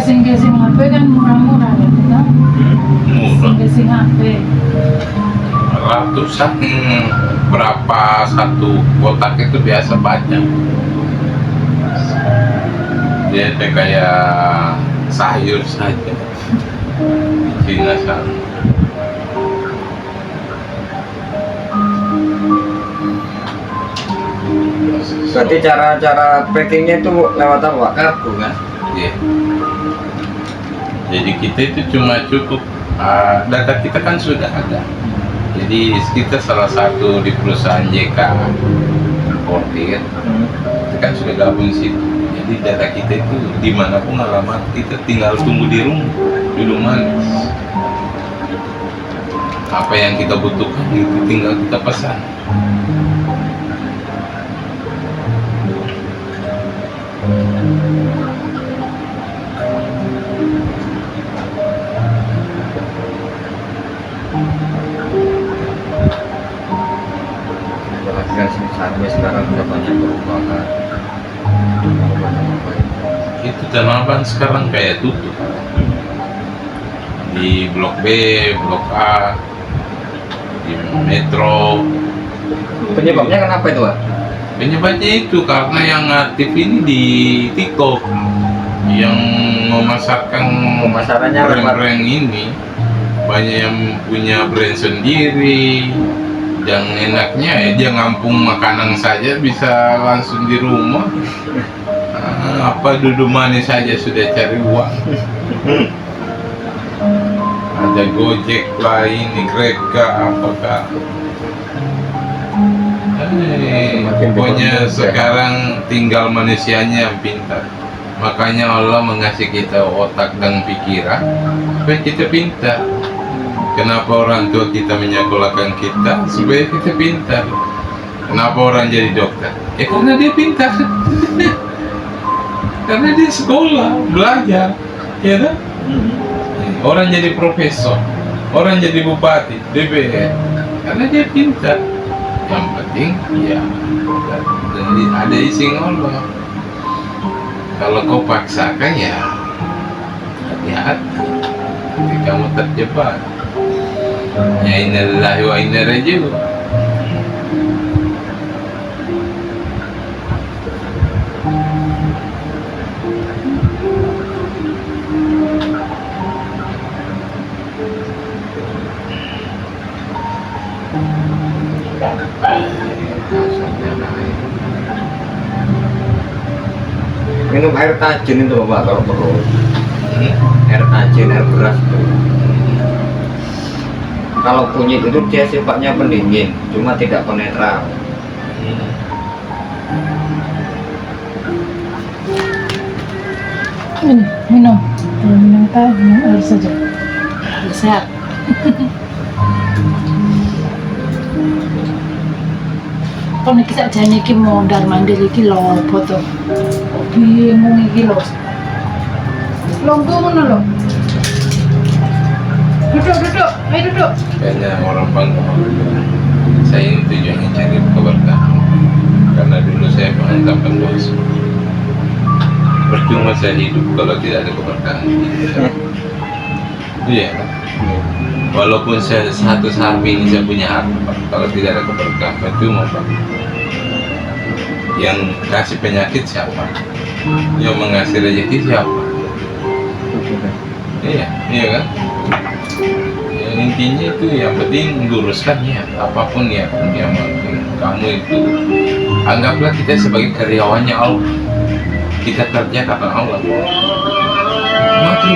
Casing-casing HP kan murah-murah ya, kita. Murah. Casing HP. Ratusan berapa satu kotak itu biasa banyak. Dia kayak sayur saja. Cina sana. Berarti cara packingnya itu lewat apa? Kartu kan? Iya. Jadi kita itu cuma cukup data kita kan sudah ada. Jadi kita salah satu di perusahaan JK Importir, itu kan sudah gabung situ. Jadi data kita itu dimanapun alamat kita tinggal tunggu di rumah. Apa yang kita butuhkan itu tinggal kita pesan. Sampai sekarang sudah banyak perubahan. Itu Tanah Abang sekarang kayak tutup. Di Blok B, Blok A, di Metro. Penyebabnya kenapa itu, Pak? Penyebabnya itu karena yang aktif ini di TikTok, yang memasarkan Pemasarannya brand-brand ini banyak yang punya brand sendiri. Yang enaknya ya dia ngampung makanan saja bisa langsung di rumah. Apa duduk manis saja sudah cari uang. Ada Gojek lah, ini Grab kah, apakah. Pokoknya sekarang tinggal manusianya yang pintar. Makanya Allah mengasih kita otak dan pikiran supaya kita pintar. Kenapa orang tua kita menyekolahkan kita supaya kita pintar? Kenapa orang jadi dokter? Ya karena dia pintar. Karena dia sekolah, belajar, ya kan? Orang jadi profesor, orang jadi bupati, DPR, karena dia pintar. Yang penting, ya ada izin Allah. Kalau kau paksakan ya hati-hati, nanti kamu terjebak. Ya innalillahi wa inna ilaihi raji'un. Minum air tajin itu, Bapak, kalau perlu. Air tajin, air beras itu. Kalau kunyit itu dia sifatnya pendingin, cuma tidak penetral. Ini minum. Kalau minum teh, minum air saja. Sehat. Kau nih kisah jangan iki mondar mandir iki lho foto. Bingung iki lho. Longgo ngono lho. Duduk, ayo duduk. Kayaknya orang Bangka. Saya ini tujuannya cari keberkahan. Karena dulu saya menghantarkan dosa. Percuma saya hidup kalau tidak ada keberkahan. Iya kan? Walaupun saya satu sapi ini saya punya harta, kalau tidak ada keberkahan percuma, Pak. Yang kasih penyakit siapa? Yang mengasih rezeki siapa? Iya kan? Ya, intinya itu yang penting luruskan niat, apapun niat yang penting kamu itu anggaplah kita sebagai karyawannya Allah. Kita kerja karena Allah. Mati.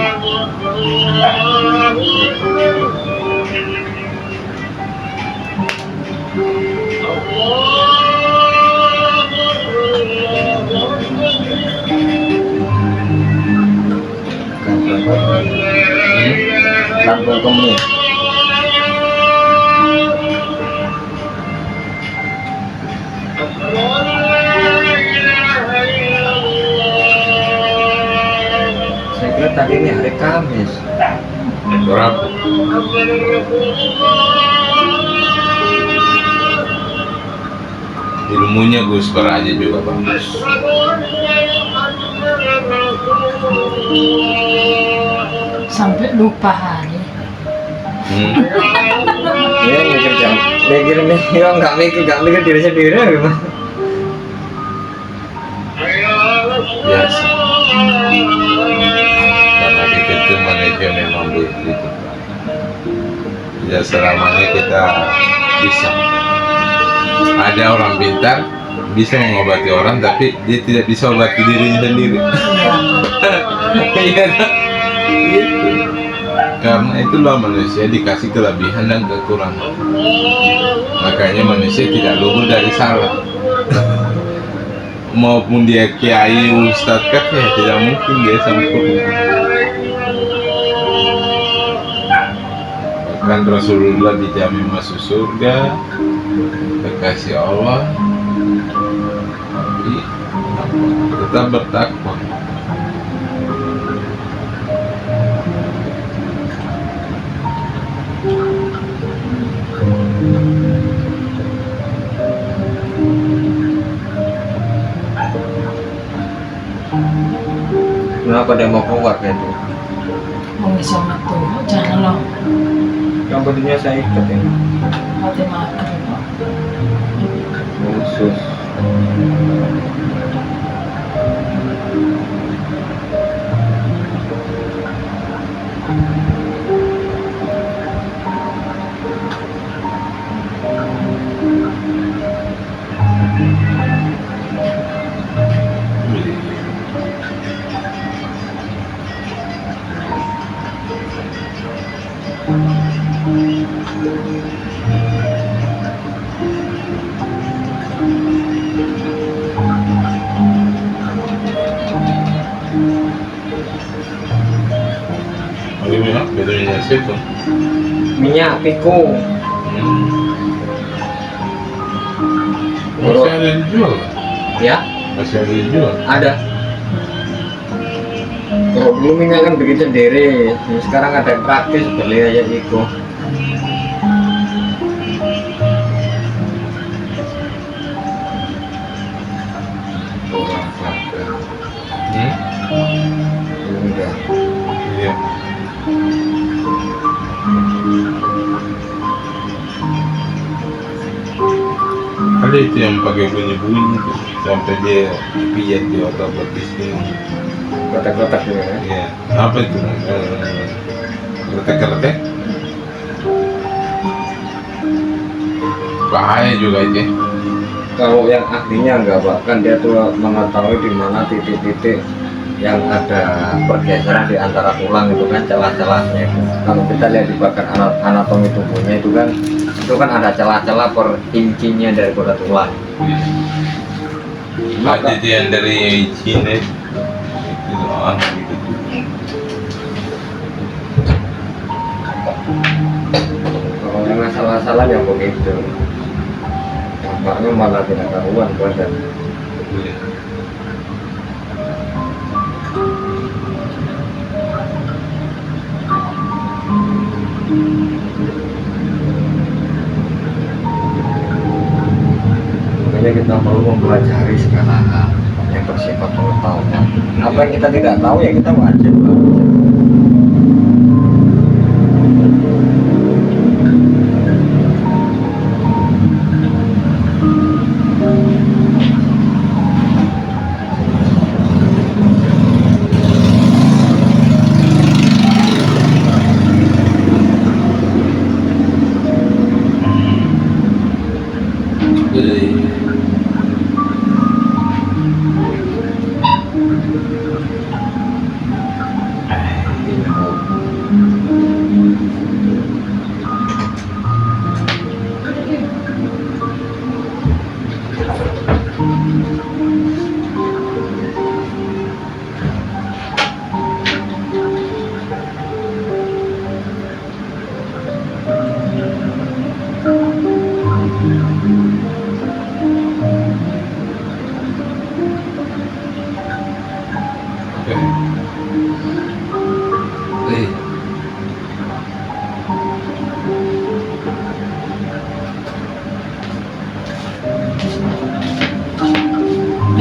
Lambung kemih. Saya kira tadi ini hari Kamis. Berapa? Ilmunya Gus aja juga bagus. sampai lupa hari. Iya mikir jam, mikir nggak mikir diri sendiri gimana? Biasa. Karena kita itu manusia memang begitu. Ya selamanya kita bisa. Ada orang pintar bisa mengobati orang, tapi dia tidak bisa obati dirinya sendiri. Iya, gitu. Karena itulah manusia dikasih kelebihan dan kekurangan. Makanya manusia tidak luput dari salah. Maupun dia kiai, ustadz ya tidak mungkin dia sempurna. Bahkan Rasulullah dijamin masuk surga, kekasih Allah, tapi tetap bertakwa. Kenapa dia mau keluar kayak itu? Mau sama tuh, jangan loh. Rambutnya saya ikat ya. Mati makan loh. Khusus. Bagaimana bedanya situ? Minyak piko. Masih ada dijual kan? Ya, Masih ada dijual. ada. Kalau dulu minyak kan bikin sendiri, sekarang ada yang praktis beli aja piko. Enggak. Iya. Ada itu yang pakai bunyi-bunyi tuh, sampai dia pijat di otak betis ini. Kotak-kotak ya. Iya. Apa itu? Kretek-kretek? Bahaya juga itu. Kalau yang ahlinya enggak, bahkan dia tuh mengetahui di mana titik-titik yang ada pergeseran di antara tulang itu kan celah-celahnya itu. Kalau kita lihat di bagian anatomi tubuhnya itu kan ada celah-celah per incinya dari pada tulang. Ada itu yang dari Cina itu loh, gitu. Kalau yang masalah-masalah yang begitu, nampaknya malah tidak karuan badan. Iya. Makanya kita perlu mempelajari segala hal yang bersifat pengetahuan. Apa yang kita tidak tahu ya kita wajib belajar.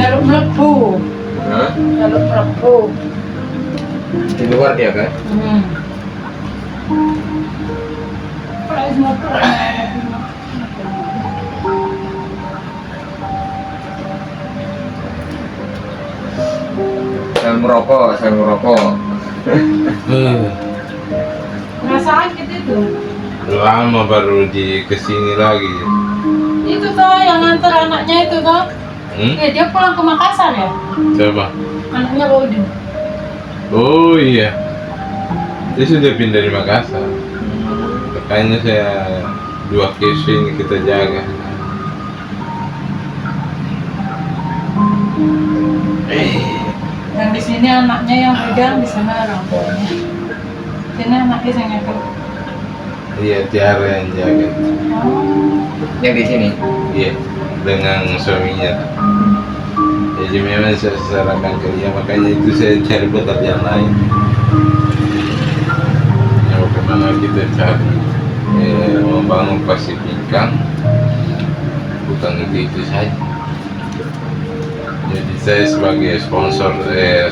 Jaluk melepuh. Hah? Jaluk melepuh. Di luar dia kan? Kalau semua Saya merokok. nggak sakit itu. Lama baru di kesini lagi. Itu toh yang nganter anaknya itu toh. Dia pulang ke Makassar ya? Siapa? Anaknya Rodin. Oh iya, dia sudah pindah dari Makassar. Makanya saya 2 case ini kita jaga. Dan di sini anaknya yang pegang, di sana orang tuanya. Sini anaknya saya ngekel. Iya, Tiara yang jaga. Yang di sini. Iya, dengan suaminya. Jadi memang saya sarankan ke dia, makanya itu saya cari pekerjaan lain. Ya, bagaimana kita cari membangun Pasifika, bukan itu saja. Jadi saya sebagai sponsor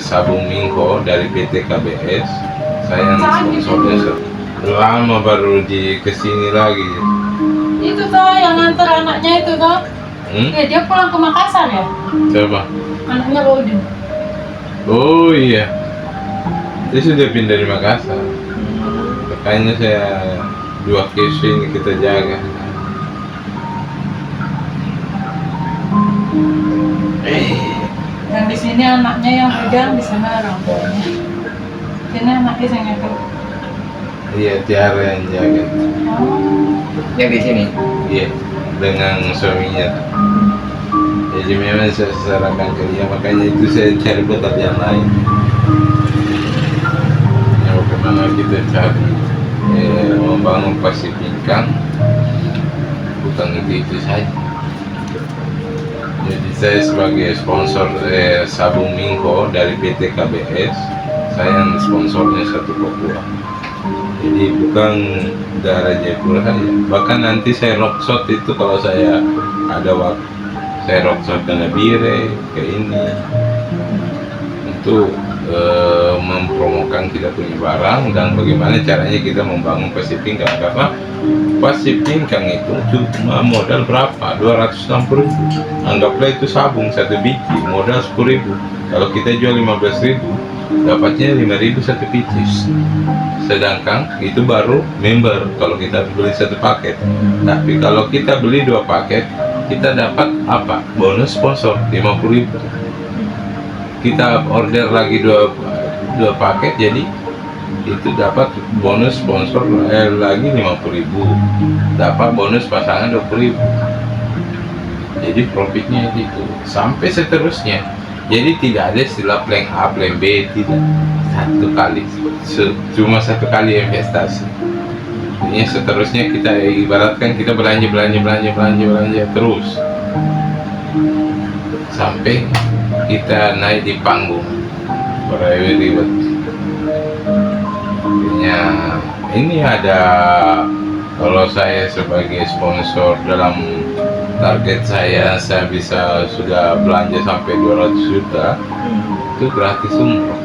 sabun Mingko dari PT KBS, saya yang sponsornya lama baru di kesini lagi. Itu toh yang nganter anaknya itu toh. Dia pulang ke Makassar ya? Siapa? Anaknya Rodin. Oh iya, dia sudah pindah dari Makassar. Makanya saya 2 case ini kita jaga. Dan di sini anaknya yang pegang, di sana orang tuanya. Sini anaknya saya ngekel. Iya, Tiara yang jaga. Yang di sini. Iya, dengan suaminya. Jadi memang saya sarankan ke dia, makanya itu saya cari pekerjaan lain. Ya, bagaimana kita cari membangun Pasifika, bukan itu saja. Jadi saya sebagai sponsor sabun Mingko dari PT KBS, saya yang sponsornya satu Papua. Jadi bukan daerah Jayapura saja. Bahkan nanti saya roadshow itu kalau saya ada waktu, saya roadshow ke Nabire, ke ini, untuk mempromokan kita punya barang dan bagaimana caranya kita membangun Pasifika. Karena Pasifika itu cuma modal berapa? 260.000. Anggaplah itu sabung 1 biji, modal 10.000. Kalau kita jual 15.000, dapatnya 5.000 satu biji. Sedangkan itu baru member kalau kita beli 1 paket. Tapi kalau kita beli 2 paket, kita dapat apa? Bonus sponsor 50.000. Kita order lagi 2 paket, jadi itu dapat bonus sponsor lagi 50.000, dapat bonus pasangan 20.000. Jadi profitnya itu sampai seterusnya. Jadi tidak ada istilah plan A, plan B, tidak. Satu kali, cuma 1 kali investasi. Ini seterusnya kita ibaratkan kita belanja terus sampai kita naik di panggung ribet. Ini ada, kalau saya sebagai sponsor dalam target saya bisa sudah belanja sampai 200 juta, itu gratis umroh.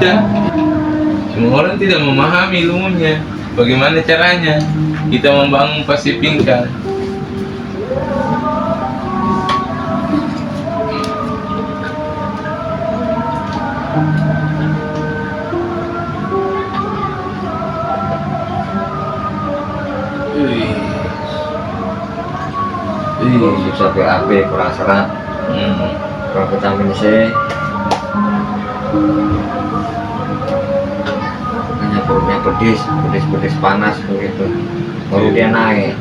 Ya, semua orang tidak memahami ilmunya. Bagaimana caranya kita membangun Pasifika? Susah BAB, kurang serat, kurang vitamin C, hanya perutnya pedis panas begitu, baru dia naik.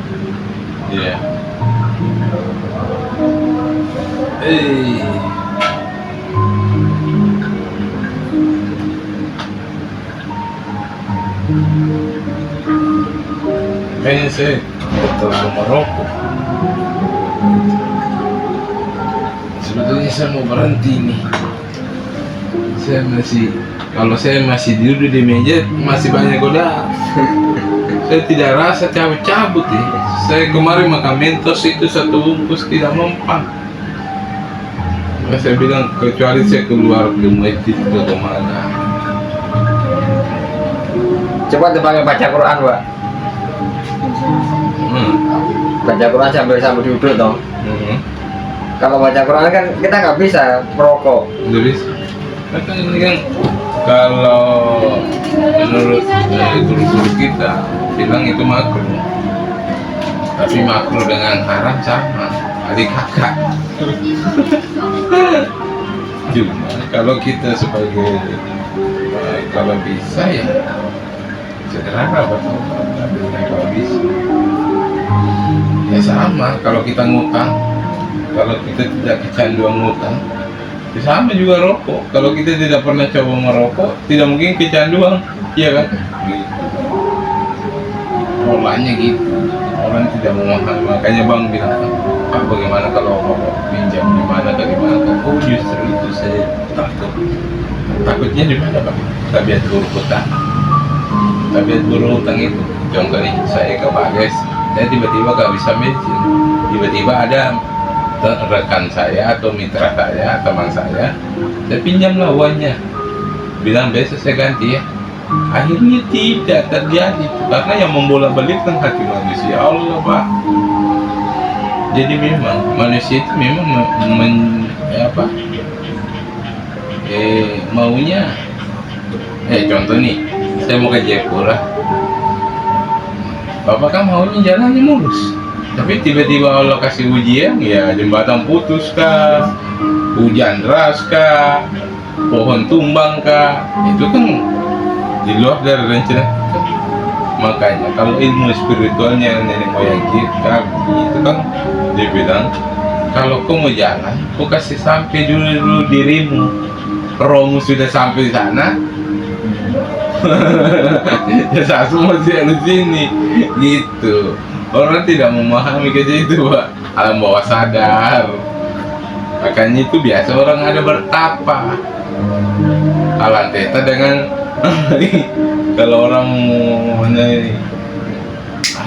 Iya. Kayaknya saya terlalu merokok. Sebetulnya saya mau berhenti nih. Kalau saya masih duduk di meja masih banyak godaan. Saya tidak rasa cabut-cabut ya. Saya kemarin makan Mentos itu 1 bungkus tidak mempan. Saya bilang kecuali saya keluar ke masjid ke kemana. Coba dipakai baca Quran, Pak. Baca Quran sambil duduk toh. Kalau baca Quran kan kita nggak bisa merokok. Nggak bisa. Kan ini kan kalau menurut guru-guru kita bilang itu makruh. Tapi makruh dengan haram sama, adik kakak. Cuma kalau kita sebagai kalau bisa ya sederhana betul. Kalau bisa ya sama. Kalau kita ngutang, kalau kita tidak kecanduan ngutang, ya sama juga rokok. Kalau kita tidak pernah coba merokok, tidak mungkin kecanduan, iya kan? Gitu. Polanya gitu. Orang tidak memahami, makanya bang bilang, Pak bagaimana kalau rokok pinjam di mana ke gimana? Oh justru itu saya takut. Takutnya di mana bang? Tabiat buruk hutang. Tabiat buruk hutang itu, contohnya saya ke Bagas, saya tiba-tiba gak bisa mention, tiba-tiba ada rekan saya atau mitra saya, teman saya pinjamlah uangnya, bilang besok saya ganti ya. Akhirnya tidak terjadi karena yang membolak-balikkan hati manusia Allah, Pak. Jadi memang manusia itu memang maunya contoh nih, saya mau ke Jayapura, Bapak kan maunya jalannya mulus, tapi tiba-tiba Allah kasih ujian, ya jembatan putus kah, hujan deras kah, pohon tumbang kah, itu kan di luar dari rencana kita. Makanya kalau ilmu spiritualnya nenek moyang kita itu kan dia bilang, kalau kau mau jalan, kau kasih sampai dulu dirimu, rohmu sudah sampai di sana. Ya saya semua di sini gitu. Orang tidak memahami ke situ, Pak. Alam bawah sadar. Makanya itu biasa orang ada bertapa. Alanteta dengan kalau orang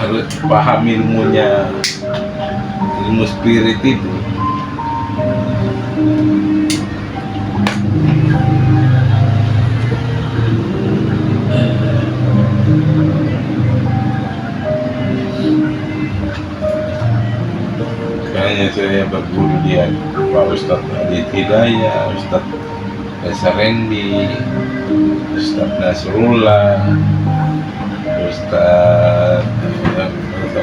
harus paham ilmunya, ilmu spirit itu. Kayaknya saya berguru dia Pak Ustadz Adit Hidayah, Ustadz Esarendi, Ustadz Nasrullah, Ustadz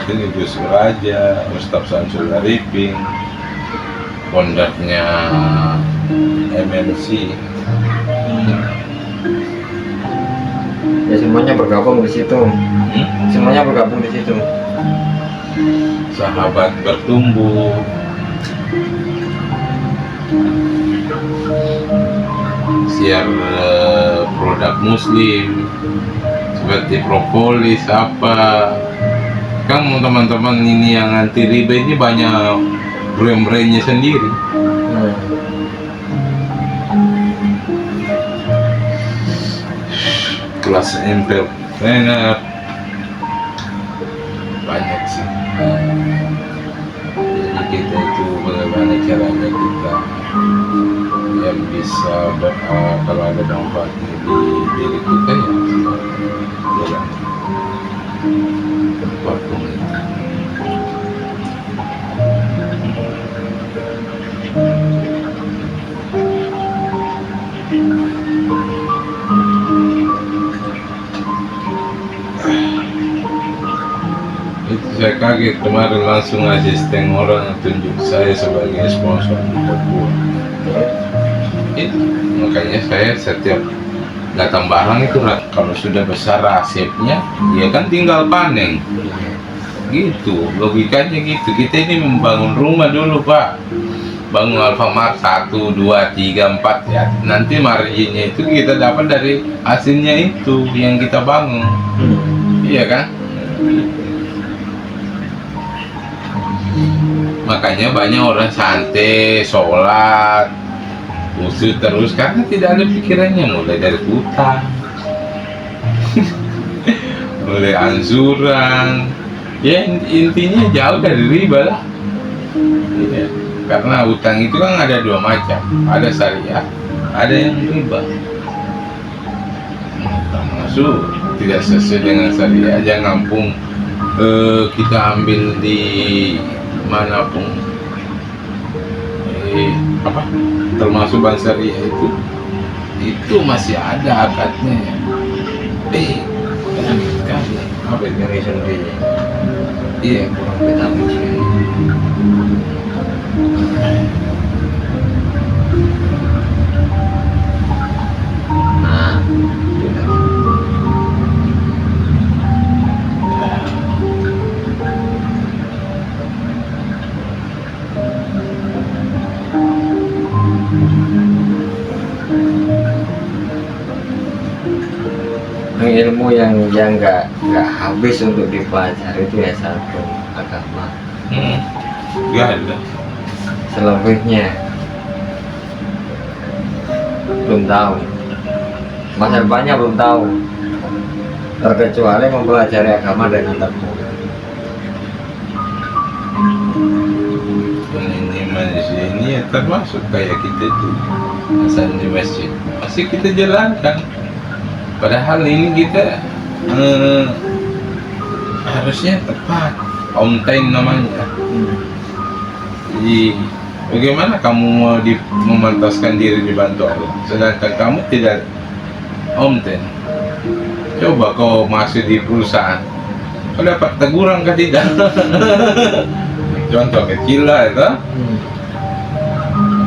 ini Gus Raja, Ustadz Samsul Arifin, pondoknya MNC. Ya semuanya bergabung di situ. Semuanya bergabung di situ. Sahabat bertumbuh. Share produk muslim seperti propolis apa. Kan teman-teman ini yang anti riba ini banyak brand-brandnya sendiri. Kelas entrepreneur banyak sih. Jadi kita itu bagaimana caranya kita yang bisa kalau ada manfaatnya di diri kita ya waktu itu. Itu saya kaget kemarin langsung asisten orang tunjuk saya sebagai sponsor buat buah. Itu makanya saya setiap datang barang itu kalau sudah besar resepnya ya kan tinggal panen gitu, logikanya gitu. Kita ini membangun rumah dulu, Pak, bangun Alfamart 1, 2, 3, 4 ya, nanti marginnya itu kita dapat dari hasilnya itu yang kita bangun. Iya kan? Makanya banyak orang santai, sholat, khusyuk terus karena tidak ada pikirannya, mulai dari hutang, mulai ansuran, ya intinya jauh dari riba lah. Ya, karena hutang itu kan ada dua macam, ada syariah, ada yang riba. Hutang masuk tidak sesuai dengan syariah, aja ngampung kita ambil di manapun apa termasuk bank syariah itu masih ada akadnya. apa nyeri sendiri. Iya, Kurang vitamin C. Nah, tidak. Ilmu yang nggak habis untuk dipelajari itu ya satu agama. Nggak ada. Selebihnya belum tahu, masa depannya belum tahu, terkecuali mempelajari agama dengan tekun. Ini manusia ini ya termasuk kayak kita tuh asal di masjid masih kita jalankan, padahal ini kita harusnya tepat on time namanya. Jadi bagaimana kamu mau memantaskan diri dibantu Allah sedangkan kamu tidak on time? Coba kau masih di perusahaan, kau dapat teguran kah tidak? Contoh kecil lah itu.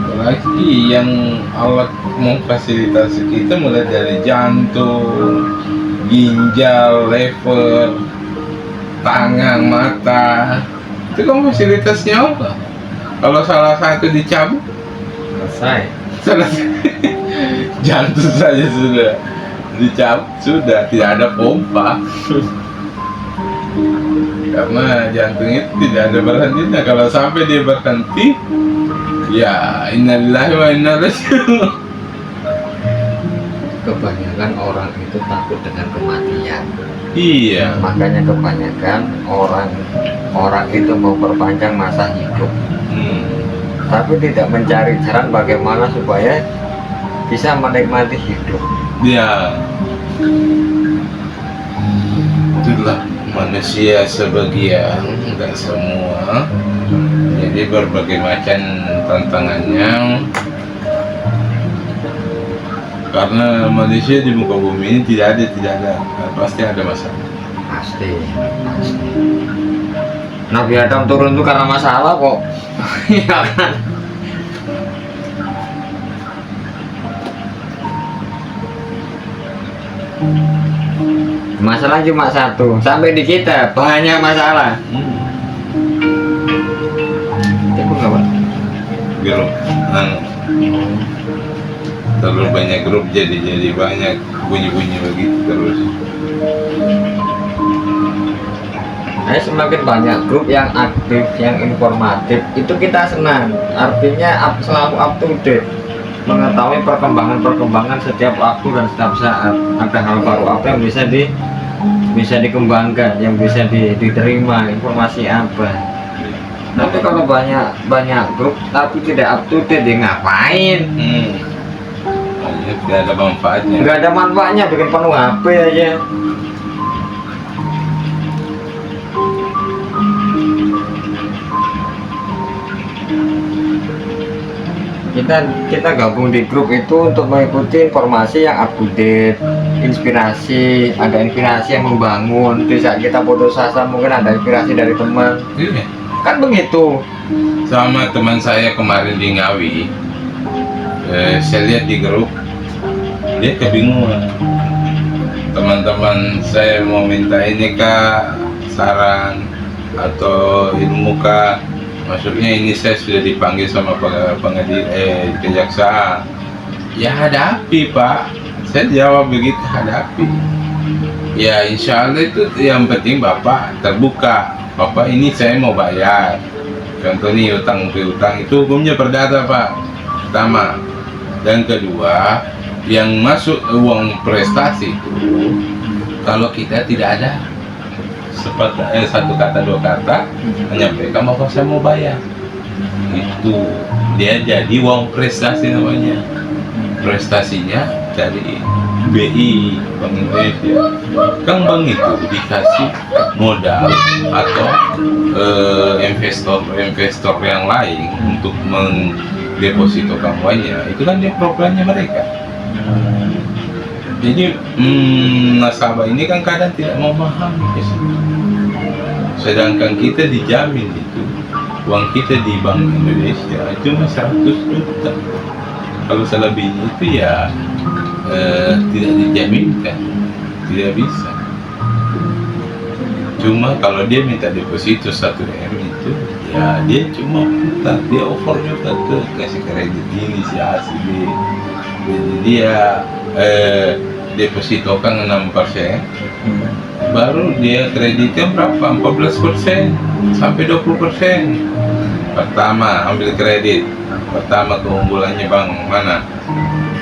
Apalagi yang Allah memfasilitasi kita mulai dari jantung, ginjal, lever, tangan, mata, itu kan fasilitasnya apa? Kalau salah satu dicabut, Selesai. salah jantung saja sudah dicabut, sudah tidak ada pompa. Karena jantung itu tidak ada berhentinya. Kalau sampai dia berhenti, ya innalillahi wa inna ilaihi raji'un. Kebanyakan orang itu takut dengan kematian. Iya. Makanya kebanyakan orang itu memperpanjang masa hidup, tapi tidak mencari cara bagaimana supaya bisa menikmati hidup. Ya, itulah manusia sebagian, tidak semua. Jadi berbagai macam tantangannya. Karena manusia di muka bumi ini tidak ada, pasti ada masalah. Pasti. Nabi Adam turun itu karena masalah kok. Iya kan? Masalah cuma satu, sampai di kita banyak masalah. Itu nggak Pak? Grup, terlalu banyak grup jadi banyak bunyi-bunyi begitu terus. Nah, semakin banyak grup yang aktif, yang informatif, itu kita senang. Artinya selalu up to date, mengetahui perkembangan setiap waktu dan setiap saat. Ada hal baru apa yang bisa dikembangkan, yang bisa diterima, informasi apa. Tapi kalau banyak grup tapi tidak up to date, dia ngapain? Tidak ada manfaatnya. Nggak ada manfaatnya, bikin penuh HP aja. Kita gabung di grup itu untuk mengikuti informasi yang up to date, inspirasi, ada inspirasi yang membangun. Di saat kita putus asa mungkin ada inspirasi dari teman. Iya. Kan begitu. Sama teman saya kemarin di Ngawi, saya lihat di grup, dia kebingungan. Teman-teman saya mau minta ini kak, saran atau ilmu kak. Maksudnya ini saya sudah dipanggil sama kejaksaan. Ya hadapi pak. Saya jawab begitu, hadapi. Ya insya Allah itu yang penting bapak terbuka. Bapak ini saya mau bayar. Contoh nih utang piutang itu hukumnya perdata pak. Pertama. Dan kedua, yang masuk uang prestasi itu kalau kita tidak ada satu kata dua kata menyampaikan bahwa saya mau bayar, itu dia jadi uang prestasi namanya. Prestasinya dari BI Bank Indonesia. Kan bank itu dikasih modal atau investor yang lain untuk mendepositokan uangnya. Itu kan dia programnya mereka. Jadi nasabah ini kan kadang tidak memahami ya. Sedangkan kita dijamin itu uang kita di Bank Indonesia cuma 100 juta. Kalau selebihnya itu ya tidak dijaminkan, tidak bisa. Cuma kalau dia minta deposito 1 M itu ya dia cuma putar, dia offer juga tuh kasih kredit ini si A si B. Jadi dia depositokan 6%, baru dia kreditnya berapa? 14% sampai 20%. Pertama ambil kredit, pertama keunggulannya bank mana?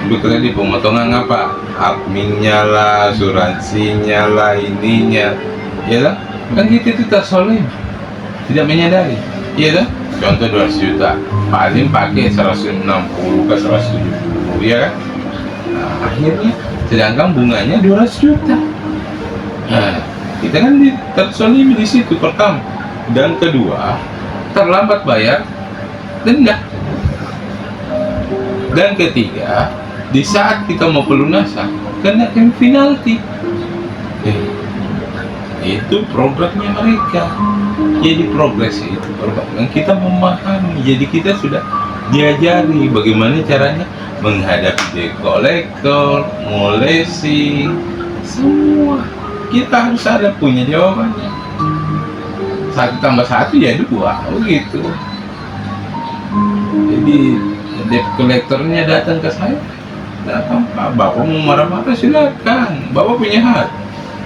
Ambil kredit pemotongan apa? Adminnya lah, asuransinya lah, ininya, ya lah. Kan kita itu tak soleh, tidak menyadari, ya lah. Contoh 200 juta, paling pakai 160 ke 170, ya kan? Nah, akhirnya sedangkan bunganya 200 juta. Nah, kita kan tersolimi di situ pertama, dan kedua terlambat bayar denda, dan ketiga di saat kita mau pelunasan kena penalti. Itu programnya mereka. Jadi progres itu program kita memahami. Jadi kita sudah diajari bagaimana caranya menghadapi debt collector, molesi, semua kita harus ada punya jawabannya. 1 tambah 1 ya 2, begitu. Jadi debt collectornya datang ke saya, datang Pak, Bapak mau marah-marah silakan, Bapak punya hak.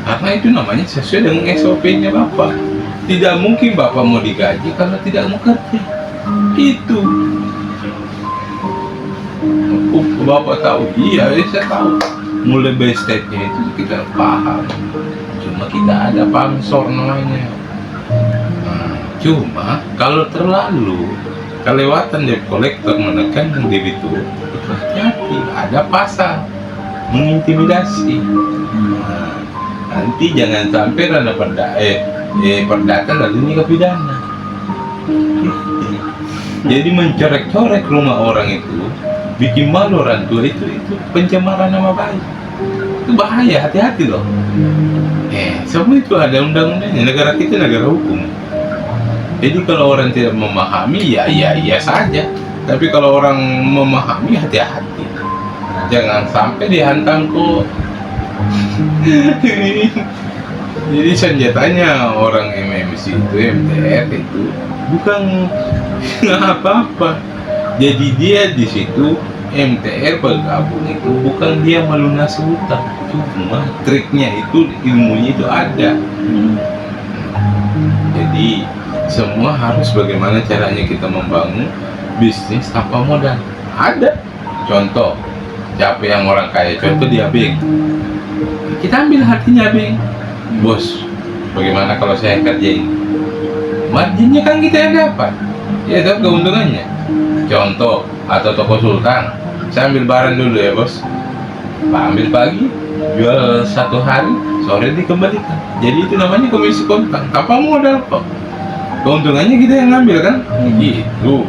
Karena itu namanya sesuai dengan SOP-nya Bapak. Tidak mungkin Bapak mau digaji kalau tidak mau kerja. Itu. Bapak tahu, iya saya tahu. Mulai by step-nya itu kita paham. Cuma kita ada pamsor namanya. Nah, cuma kalau terlalu kelewatan debt collector menekan debitur, itu hati-hati, ada pasal mengintimidasi. Nah, nanti jangan sampai ranah perdata lalu ini ke pidana. Jadi mencorek-corek rumah orang itu, bikin malu orang tua itu pencemaran nama baik. Itu bahaya, hati-hati loh. Semua itu ada undang-undangnya. Negara kita negara hukum. Jadi kalau orang tidak memahami ya saja. Tapi kalau orang memahami hati-hati. Jangan sampai dihantam kok. Jadi senjatanya orang MMC itu, MTR itu bukan apa-apa. Jadi dia di situ MTR bergabung itu bukan dia melunasi hutang, cuma triknya itu, ilmunya itu ada. Jadi semua harus bagaimana caranya kita membangun bisnis tanpa modal. Ada contoh, siapa yang orang kaya, contoh dia Beng. Kita ambil hatinya Beng, bos, bagaimana kalau saya kerjain? Marginnya kan kita yang dapat, ya itu keuntungannya. Contoh, atau toko sultan, saya ambil barang dulu ya bos, ambil pagi, jual 1 hari, sore dikembalikan. Jadi itu namanya komisi kontan, tanpa modal kok. Keuntungannya kita yang ngambil kan, gitu.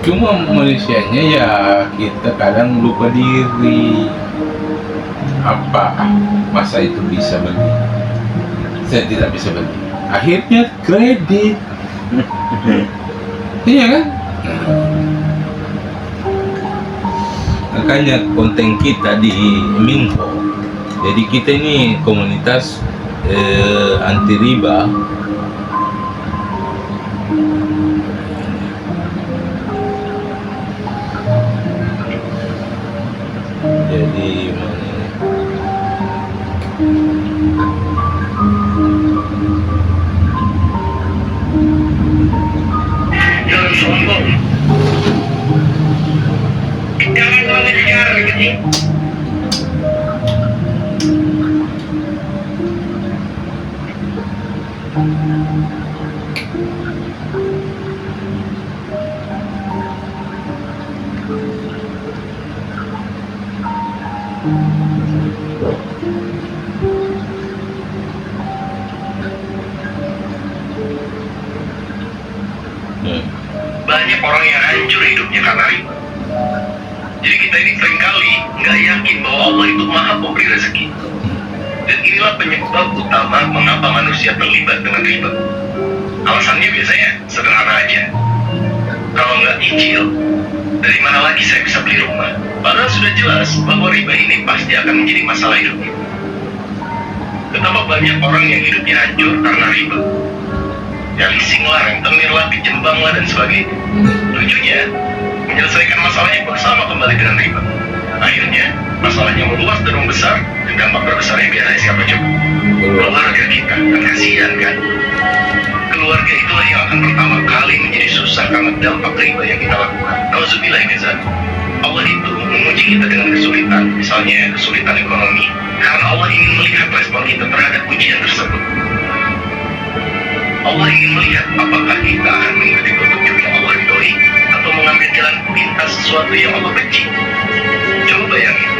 Cuma manusianya ya kita kadang lupa diri. Apa masa itu bisa beli? Saya tidak bisa beli. Akhirnya kredit. Iya kan? Makanya konten kita di Minfo. Jadi kita ini komunitas anti riba. Jadi jangan sombong, jangan mengejar gitu. banyak orang yang hancur hidupnya karena riba. Jadi kita ini seringkali nggak yakin bahwa Allah itu maha pemberi rezeki. Dan inilah penyebab utama mengapa manusia terlibat dengan riba. Alasannya biasanya sederhana aja. Kalau nggak cicil, dari mana lagi saya bisa beli rumah? Padahal sudah jelas bahwa riba ini pasti akan menjadi masalah hidupnya. Betapa banyak orang yang hidupnya hancur karena riba. Ya leasing lah, rentenir lah, pinjam lah, dan sebagainya. Lucunya, menyelesaikan masalahnya bersama kembali dengan riba. Akhirnya, masalahnya meluas dan membesar, dan dampak terbesarnya biasanya siapa coba? Keluarga kita, dan kasihan kan? Keluarga itulah yang akan pertama kali menjadi susah karena dampak riba yang kita lakukan. Nauzubillah min dzalik. Allah itu menguji kita dengan kesulitan, misalnya kesulitan ekonomi, karena Allah ingin melihat respon kita terhadap ujian tersebut. Allah ingin melihat apakah kita akan mengikuti petunjuk yang Allah ridhoi atau mengambil jalan pintas sesuatu yang Allah benci. Coba bayangin,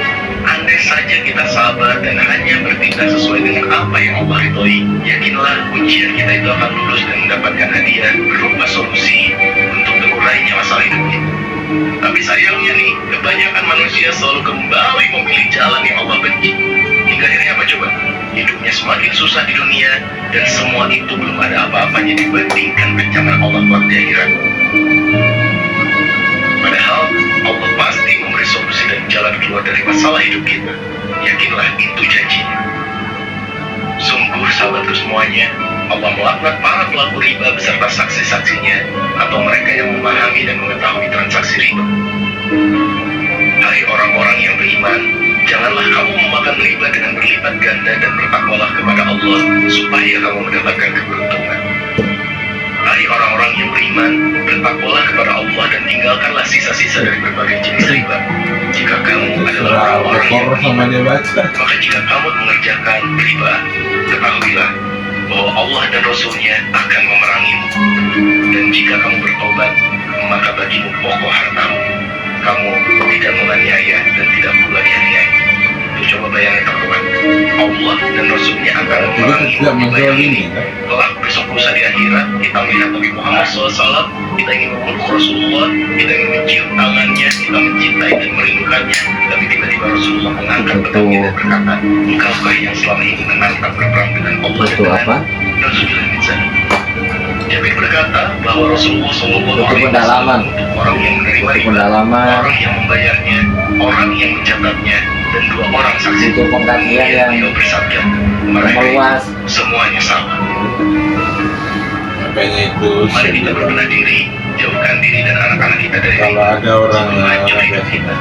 andai saja kita sabar dan hanya bertindak sesuai dengan apa yang Allah ridhoi, yakinlah ujian kita itu akan lulus dan mendapatkan hadiah berupa solusi untuk terurainya masalah hidup kita. Tapi sayangnya nih, kebanyakan manusia selalu kembali memilih jalan yang Allah benci. Hingga akhirnya apa coba? Hidupnya semakin susah di dunia, dan semua itu belum ada apa-apanya dibandingkan rencana Allah kelak di akhirat. Padahal Allah pasti memberi solusi dan jalan keluar dari masalah hidup kita. Yakinlah itu janjinya. Sungguh sahabatku semuanya, Allah melaknat para pelaku riba beserta saksi-saksinya atau mereka yang memahami dan mengetahui transaksi riba. Hai orang-orang yang beriman, janganlah kamu memakan riba dengan berlipat ganda dan bertakwalah kepada Allah supaya kamu mendapatkan keberuntungan. Hai orang-orang yang beriman, bertakwalah kepada Allah dan tinggalkanlah sisa-sisa dari berbagai jenis riba. Jika kamu adalah orang yang beriman, maka jika kamu mengerjakan riba, ketahuilah bahwa Allah dan Rasul-Nya akan memerangimu. Dan jika kamu bertobat, maka bagimu pokok hartamu. Kamu tidak menganiaya dan tidak pula dianiaya. Coba bayangin teman-teman, Allah dan Rasul-Nya akan memerangimu. Bayangin, kelak besok lusa di akhirat, kita melihat Nabi Muhammad SAW, kita ingin memeluk Rasulullah, kita ingin mencium tangannya, kita mencintai dan merindukannya, tapi tiba-tiba Rasulullah mengangkat pedangnya dan berkata, engkaukah yang selama ini menantang berperang dengan Allah dan dengan Rasulullah misalnya. Jabir berkata bahwa Rasulullah SAW untuk orang yang menerima riba, orang yang membayarnya, orang yang mencatatnya, dan dua orang saksi. Itu pengkajian yang bersabda, mereka semuanya sama. Makanya itu Mari kita berbenah diri, jauhkan diri dan anak-anak kita dari kalau ada orang hancur hidup kita.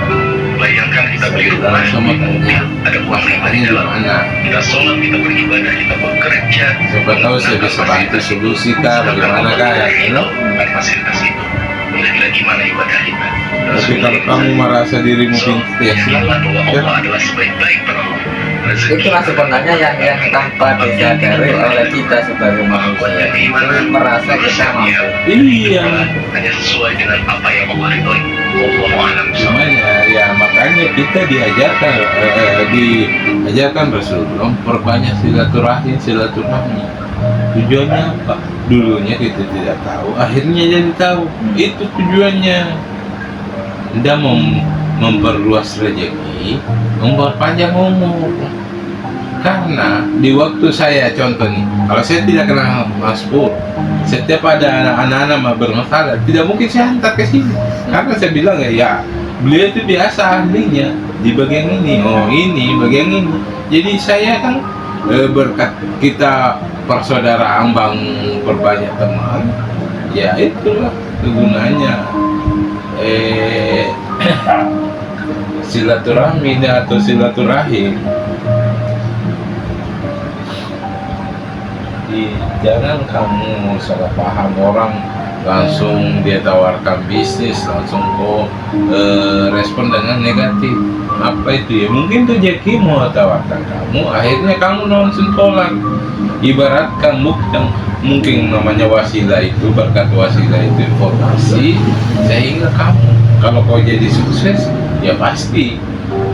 Bayangkan kita beli rumah, sama mobil, ada uang riba di dalamnya. Kita sholat, kita beribadah, kita bekerja. siapa tahu saya bisa bantu solusi kah bagaimana kah ya, Bukan fasilitas itu. Melihatlah gimana ibadah kita. tapi kalau kamu merasa dirimu pintar ya Ingatlah bahwa Allah adalah sebaik-baik penolong. itulah sebenarnya yang tanpa disadari oleh kita sebagai manusia merasa kita mampu. iya Hanya sesuai dengan apa yang Allah ridhoi. Wallahu a'lam bishawab. semuanya ya makanya kita diajarkan Rasulullah memperbanyak silaturahmi tujuannya apa dulunya kita tidak tahu akhirnya jadi tahu itu tujuannya. Anda memperluas rezeki, memperpanjang umur. Karena di waktu saya contoh nih, kalau saya tidak kenal Mas Pur, setiap ada anak-anak bermasalah, tidak mungkin saya hantar ke sini. Karena saya bilang ya, beliau itu biasa ahlinya di bagian ini, ini bagian ini. Jadi saya kan berkat kita persaudaraan bang perbanyak teman, ya itulah gunanya. Silaturahmi atau silaturahim. Jangan kamu salah paham orang langsung dia tawarkan bisnis langsung respon dengan negatif. Apa itu ya? Mungkin rezeki mau tawarkan kamu, akhirnya kamu langsung tolak. Ibaratkan mungkin namanya wasilah itu, berkat wasilah itu informasi sehingga kamu kalau kau jadi sukses ya pasti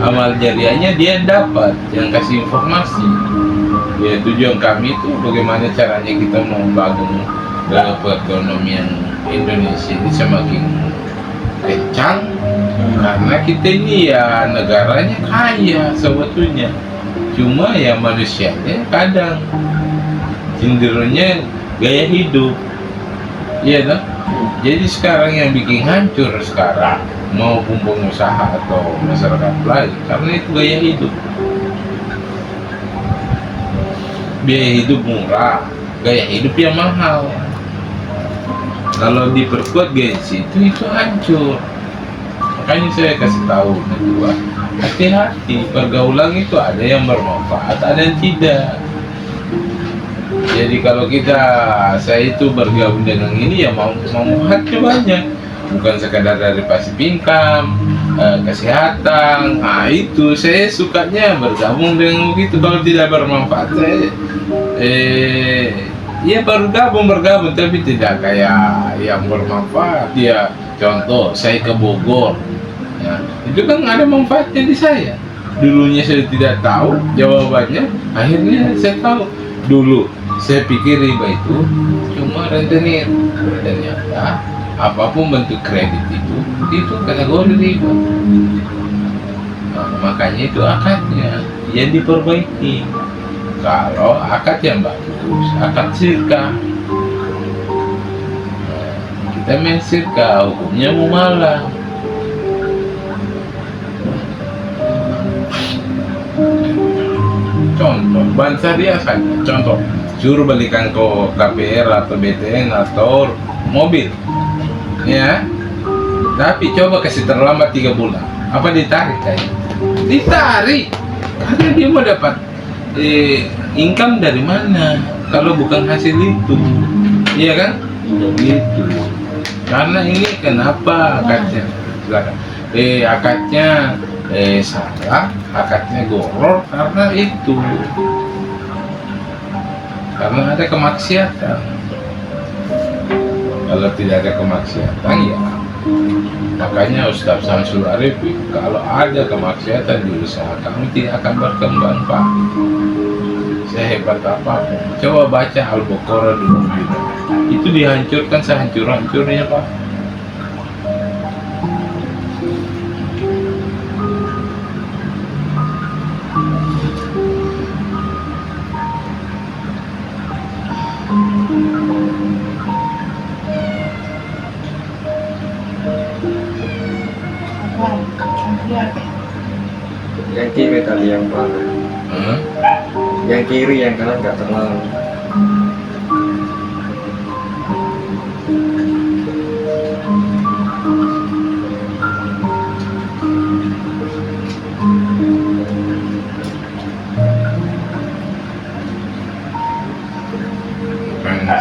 amal jariahnya dia dapat yang kasih informasi. Ya tujuan kami itu bagaimana caranya kita membangun perekonomian Indonesia ini semakin kencang karena kita ini ya negaranya kaya sebetulnya, cuma ya manusianya kadang cenderungnya gaya hidup, iya dah. Jadi sekarang yang bikin hancur sekarang maupun pengusaha atau masyarakat lain karena itu gaya hidup. Biaya hidup murah, gaya hidup yang mahal. Kalau diperkuat gengsi itu hancur. Makanya saya kasih tahu kedua, hati-hati, pergaulan itu ada yang bermanfaat, ada yang tidak. Jadi kalau saya itu bergabung dengan ini ya mau manfaatnya banyak, bukan sekadar dari pasif income, kesehatan. Nah itu saya sukanya bergabung dengan begitu. Kalau tidak bermanfaat saya ya bergabung tapi tidak kayak yang bermanfaat. Ya contoh saya ke Bogor, ya, itu kan ada manfaatnya di saya. Dulunya saya tidak tahu jawabannya, akhirnya saya tahu. Dulu saya pikir riba itu cuma rentenir, ternyata apapun bentuk kredit itu kategori riba. Nah, makanya itu akadnya yang diperbaiki. Kalau akad yang bagus, akad sirka, kita main sirka, hukumnya muamalah. Contoh, bank syariah saja. Contoh, suruh balikan ke KPR atau BTN atau mobil, ya. Tapi coba kasih terlambat 3 bulan, apa ditarik kayak? Ditarik, karena dia mau dapat income dari mana? Kalau bukan hasil itu, iya kan? Gitu. Karena ini kenapa akadnya? Silakan. Akadnya salah, akadnya goror karena itu, karena ada kemaksiatan. Kalau tidak ada kemaksiatan ya, makanya Ustaz Samsul Arif, kalau ada kemaksiatan di usaha kamu tidak akan berkembang Pak. Sehebat apapun, coba baca Al-Baqarah dulu, itu dihancurkan sehancur-hancurnya Pak. Yang kiri tadi yang mana? Yang kiri, yang kanan nggak terlalu.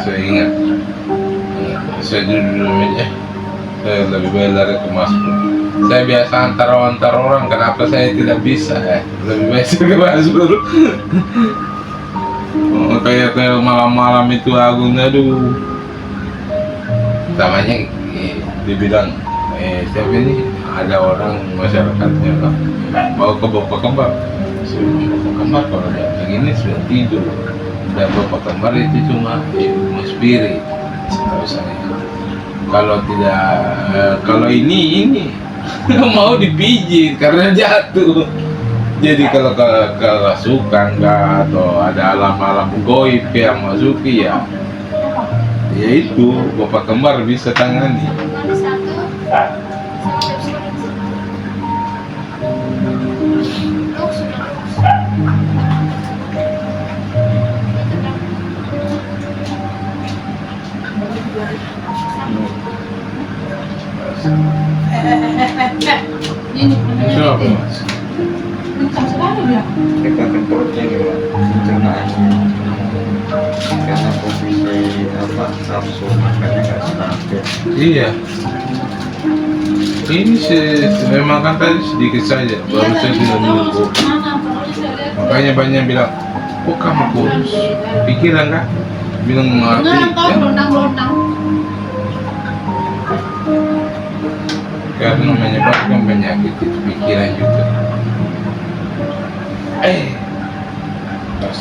Saya ingat, saya dulu aja, saya lebih baik lari ke masjid. Saya biasa antar orang, kenapa saya tidak bisa ya? Lebih baik saya ke masjid. Kayak malam-malam itu Agung, aduh. Namanya dibilang, siapa ini? Ada orang masyarakatnya lah, mau ke bapak kembar. Bapak kembar kalau datang ini sudah tidur. Dan bapak kembar itu cuma ilmu spirit, setahu saya. Kalau tidak, kalau ini mau dipijit karena jatuh. Jadi kalau kerasukan atau ada alam-alam goib yang masuki ya itu bapak kembar bisa tangani. Ini Siapa Mas? kencang sekali dia. Tekan perutnya juga, pencernaannya. Karena posisi nafsu makannya nggak stabil. Iya. Ini memang kan tadi sedikit saja, baru saya sudah menunggu. Makanya banyak bilang, kok kamu kurus? Pikiran kan? Bilang mati. Lonang-lonang. Karena menyebabkan penyakit itu pikiran juga. Pas.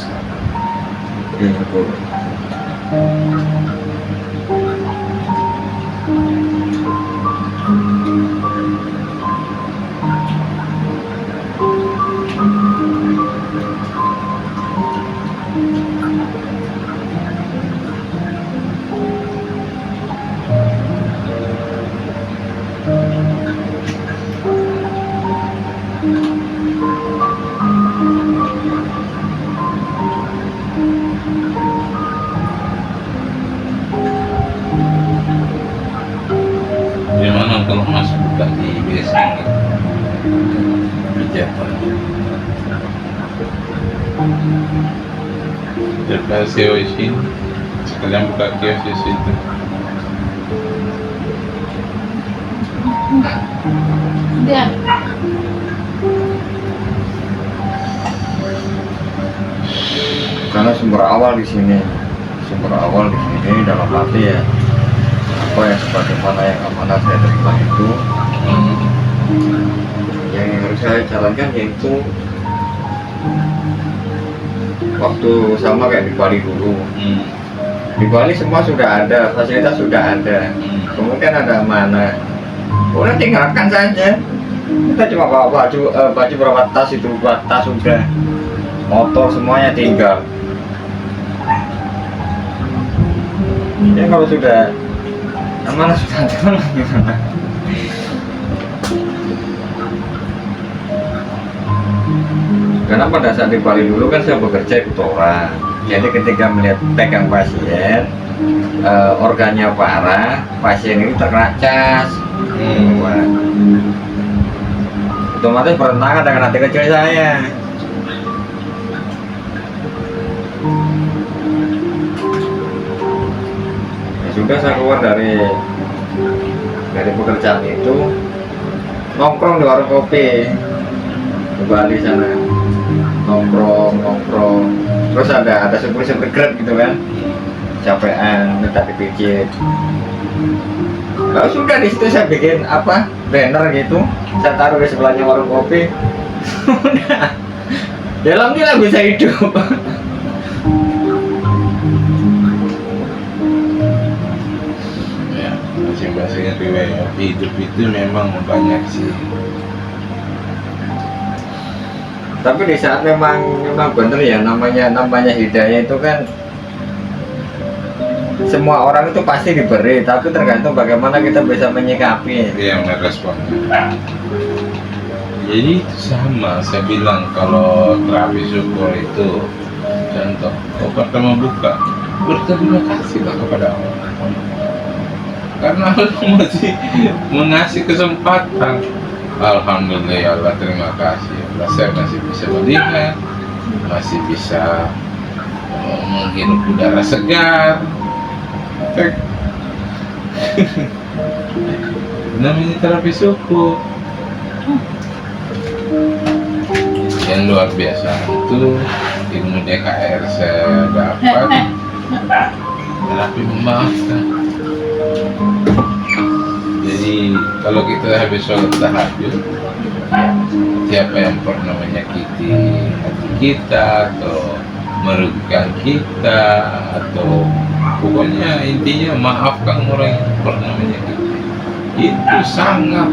Daripada sewa di sini, sekalian buka kios di situ. Dia. Karena sumber awal di sini dalam arti ya apa yang sebagaimana yang amanah saya terima itu, yang harus saya jalankan yaitu waktu sama kayak di Bali dulu. Di Bali semua sudah ada, fasilitas sudah ada, kemudian ada amanah, udah tinggalkan saja. Kita cuma bawa baju berapa tas, itu buat tas sudah, motor semuanya tinggal. Ya kalau sudah amanah sudah ada gimana? Karena pada saat di Bali dulu kan saya bekerja ikut orang. Jadi ketika melihat pegang pasien, organnya parah, pasien ini terkena cas, otomatis bertentangan dengan hati kecil saya. Sudah saya keluar dari pekerjaan itu, nongkrong di warung kopi di Bali sana, nongkrong terus ada supir grab gitu kan, capean minta dipijit. Lalu sudah di situ saya bikin banner gitu, saya taruh di sebelahnya warung kopi. Udah, dalam dia bisa hidup. Masing-masing riwayat hidup itu memang banyak sih. Tapi di saat memang bener ya, namanya hidayah itu kan semua orang itu pasti diberi, tapi tergantung bagaimana kita bisa menyikapi. Yang meresponnya. Jadi itu sama, saya bilang kalau terapi syukur itu contoh, pertama buka, berterima kasihlah kepada Allah. Karena Allah masih mengasih kesempatan. Alhamdulillah ya Allah, terima kasih. Allah, saya masih bisa melihat, masih bisa menghirup udara segar. Namanya terapi suku. Yang luar biasa itu ilmu DKR saya dapat. Terapi memaafkan. Jadi kalau kita habis sholat tahajud, siapa yang pernah menyakiti hati kita atau merugikan kita atau pokoknya intinya maafkan orang yang pernah menyakiti, itu sangat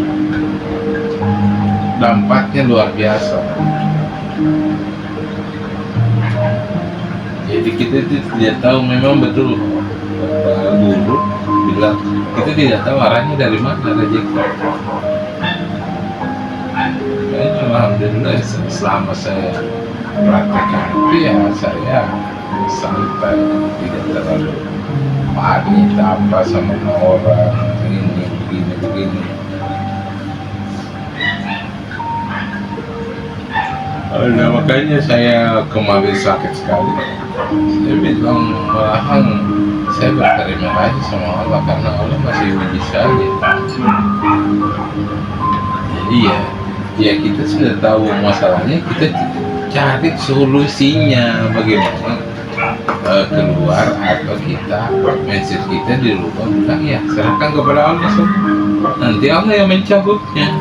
dampaknya luar biasa. Jadi kita tidak tahu, memang betul guru bilang kita tidak tahu arahnya dari mana rezeki. Alhamdulillah selama saya praktekkan itu ya saya santai, tidak terlalu panik apa sama orang ini begini. Nah, makanya saya kemarin sakit sekali. Saya bilang malahan saya berterima kasih sama Allah karena Allah masih uji saya. Jadi ya kita sudah tahu masalahnya, kita cari solusinya bagaimana keluar, atau kita mindset kita dirubah, bilang ya serahkan kepada Allah semua, nanti Allah yang mencabutnya.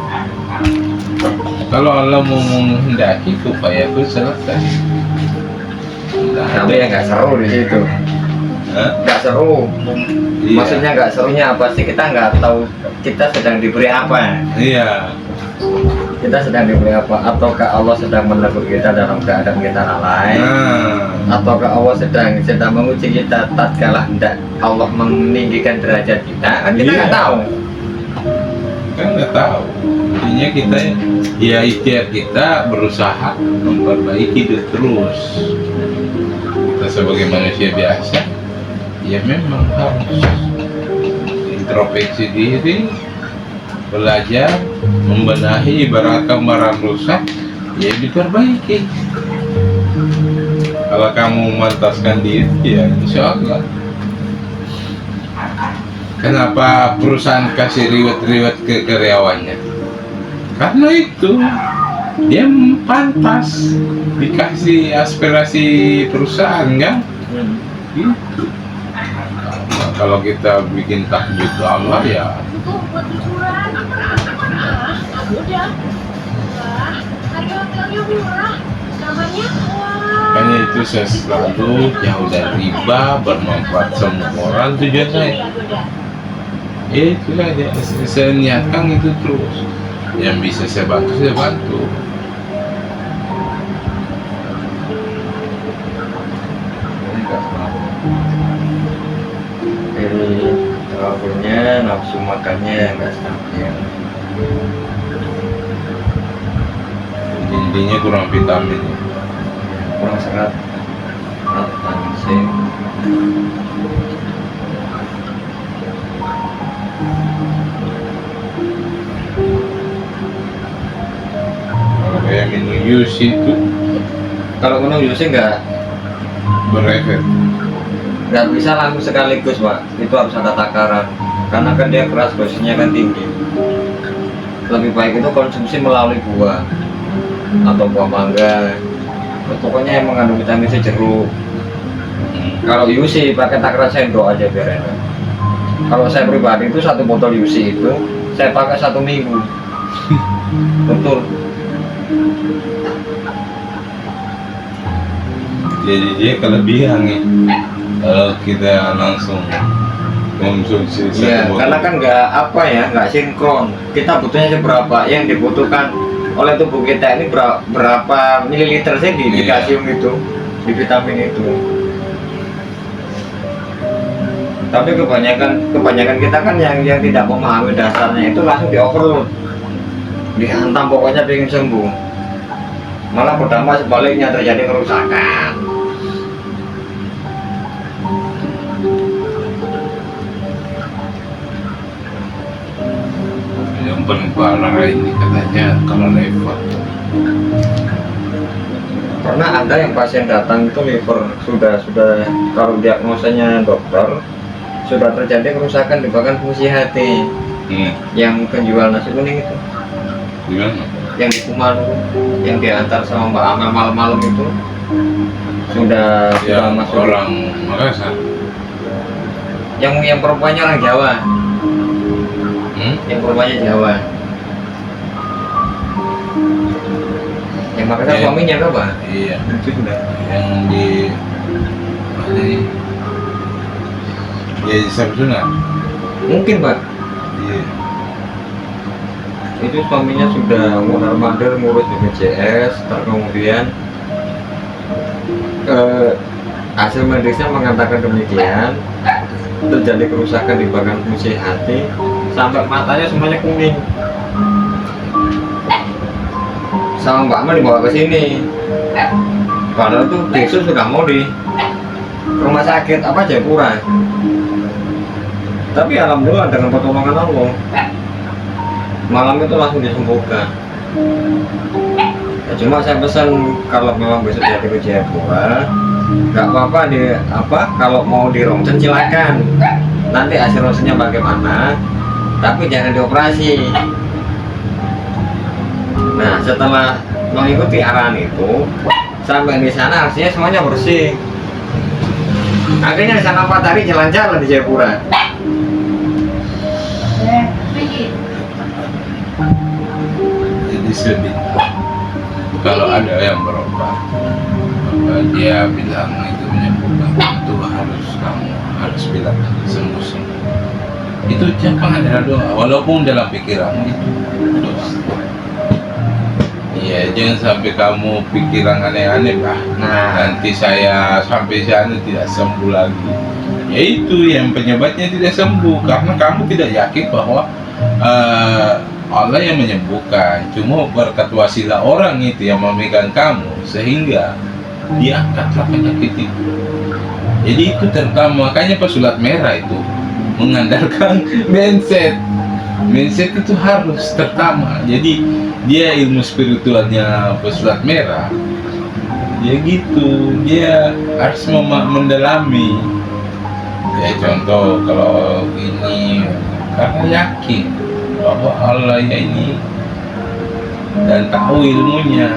Kalau Allah mau menghendaki upaya itu selesai. Tapi ya nggak seru di situ. Nggak seru. Iya. Maksudnya nggak serunya apa sih, kita nggak tahu kita sedang diberi apa. Iya. Kita sedang diberi apa? Ataukah Allah sedang menegur kita dalam keadaan kita lalai? Ataukah Allah sedang menguji kita tatkala hendak Allah meninggikan derajat kita? Kan kita nggak tahu. Kan nggak tahu. Intinya kita ya ikhtiar kita berusaha memperbaiki itu terus. Kita sebagai manusia biasa ya memang harus introspeksi diri, belajar, membenahi barang rusak ya diperbaiki. Kalau kamu memantaskan diri, ya insya Allah. Kenapa perusahaan kasih reward ke karyawannya? Karena itu dia pantas dikasih aspirasi perusahaan kan? Gitu. Nah, kalau kita bikin takbir ke Allah ya makanya itu saya selalu jauh dari riba, bermanfaat semua orang tujuan saya. Itu aja saya niatkan itu terus. Yang bisa saya bantu saya bantu. Dari tahunya nafsu makannya nggak stabil, Intinya kurang vitamin. kurang serat, vitamin C. Kalau kayak minum UC itu Kalau minum UC berefek. nggak bisa langsung sekaligus Pak, itu harus ada takaran karena kan dia keras, dosisnya kan tinggi. Lebih baik itu konsumsi melalui buah atau buah mangga, pokoknya yang mengandung vitamin C, jeruk. Kalau UC pakai takaran sendok aja biar enak. Kalau saya pribadi itu satu botol UC itu saya pakai 1 minggu. Betul. Jadi dia kelebihan nih kalau kita langsung konsumsi Iya, satu karena botol. kan nggak sinkron. Kita butuhnya seberapa, yang dibutuhkan oleh tubuh kita ini berapa mililiter sih di Iya. kalsium itu, di vitamin itu. Tapi kebanyakan kita kan yang tidak memahami dasarnya itu langsung di overload, dihantam pokoknya pengen sembuh. Malah pertama sebaliknya terjadi kerusakan. Yang paling parah ini katanya kalau liver. Pernah ada yang pasien datang itu liver sudah kalau diagnosanya dokter sudah terjadi kerusakan di bagian fungsi hati. Yang penjual nasi kuning itu, Gimana? yang di Kuman itu, yang diantar sama Mbak Amel malam-malam itu sudah Yang masuk. orang Makassar. Yang perempuannya orang Jawa, yang perempuannya Jawa. Yang Makassar Iya. suaminya apa? Iya. Itu sudah. Yang di mana ini? Ya di Samsuna. Mungkin Pak, Iya. itu suaminya sudah mondar-mandir ngurus BPJS, kemudian hasil medisnya mengatakan demikian, terjadi kerusakan di bagian fungsi hati sampai matanya semuanya kuning. Sama Mbak Amel dibawa ke sini, padahal tuh besok sudah mau di rumah sakit apa Jayapura, tapi alhamdulillah dengan pertolongan Allah malam itu langsung disembuhkan. Ya, cuma saya pesan kalau memang besok jadi ke Jayapura, nggak apa-apa kalau mau di ronsen silakan, nanti hasil ronsennya bagaimana, tapi jangan dioperasi. Nah, setelah mengikuti arahan itu sampai di sana hasilnya semuanya bersih. Akhirnya di sana 4 hari jalan-jalan di Jayapura. Jadi sedih. Kalau ada yang berobat, dia bilang itu menyembuhkan, itu kamu harus bilang sembuh. Itu ucapan adalah doa, walaupun dalam pikiran itu doa. Iya, jangan sampai kamu pikiran aneh-aneh lah. Nanti saya sampai sana tidak sembuh lagi. Ya itu yang penyebabnya tidak sembuh karena kamu tidak yakin bahwa Allah yang menyembuhkan. Cuma berkat wasilah orang itu yang memegang kamu sehingga diangkatlah penyakit itu. Jadi itu terutama makanya pesulap merah itu mengandalkan mindset. Mindset itu harus terutama. Jadi dia ilmu spiritualnya pesulap merah dia gitu, dia harus mendalami. Ya contoh kalau ini karena yakin bahwa Allah ya ini dan tahu ilmunya.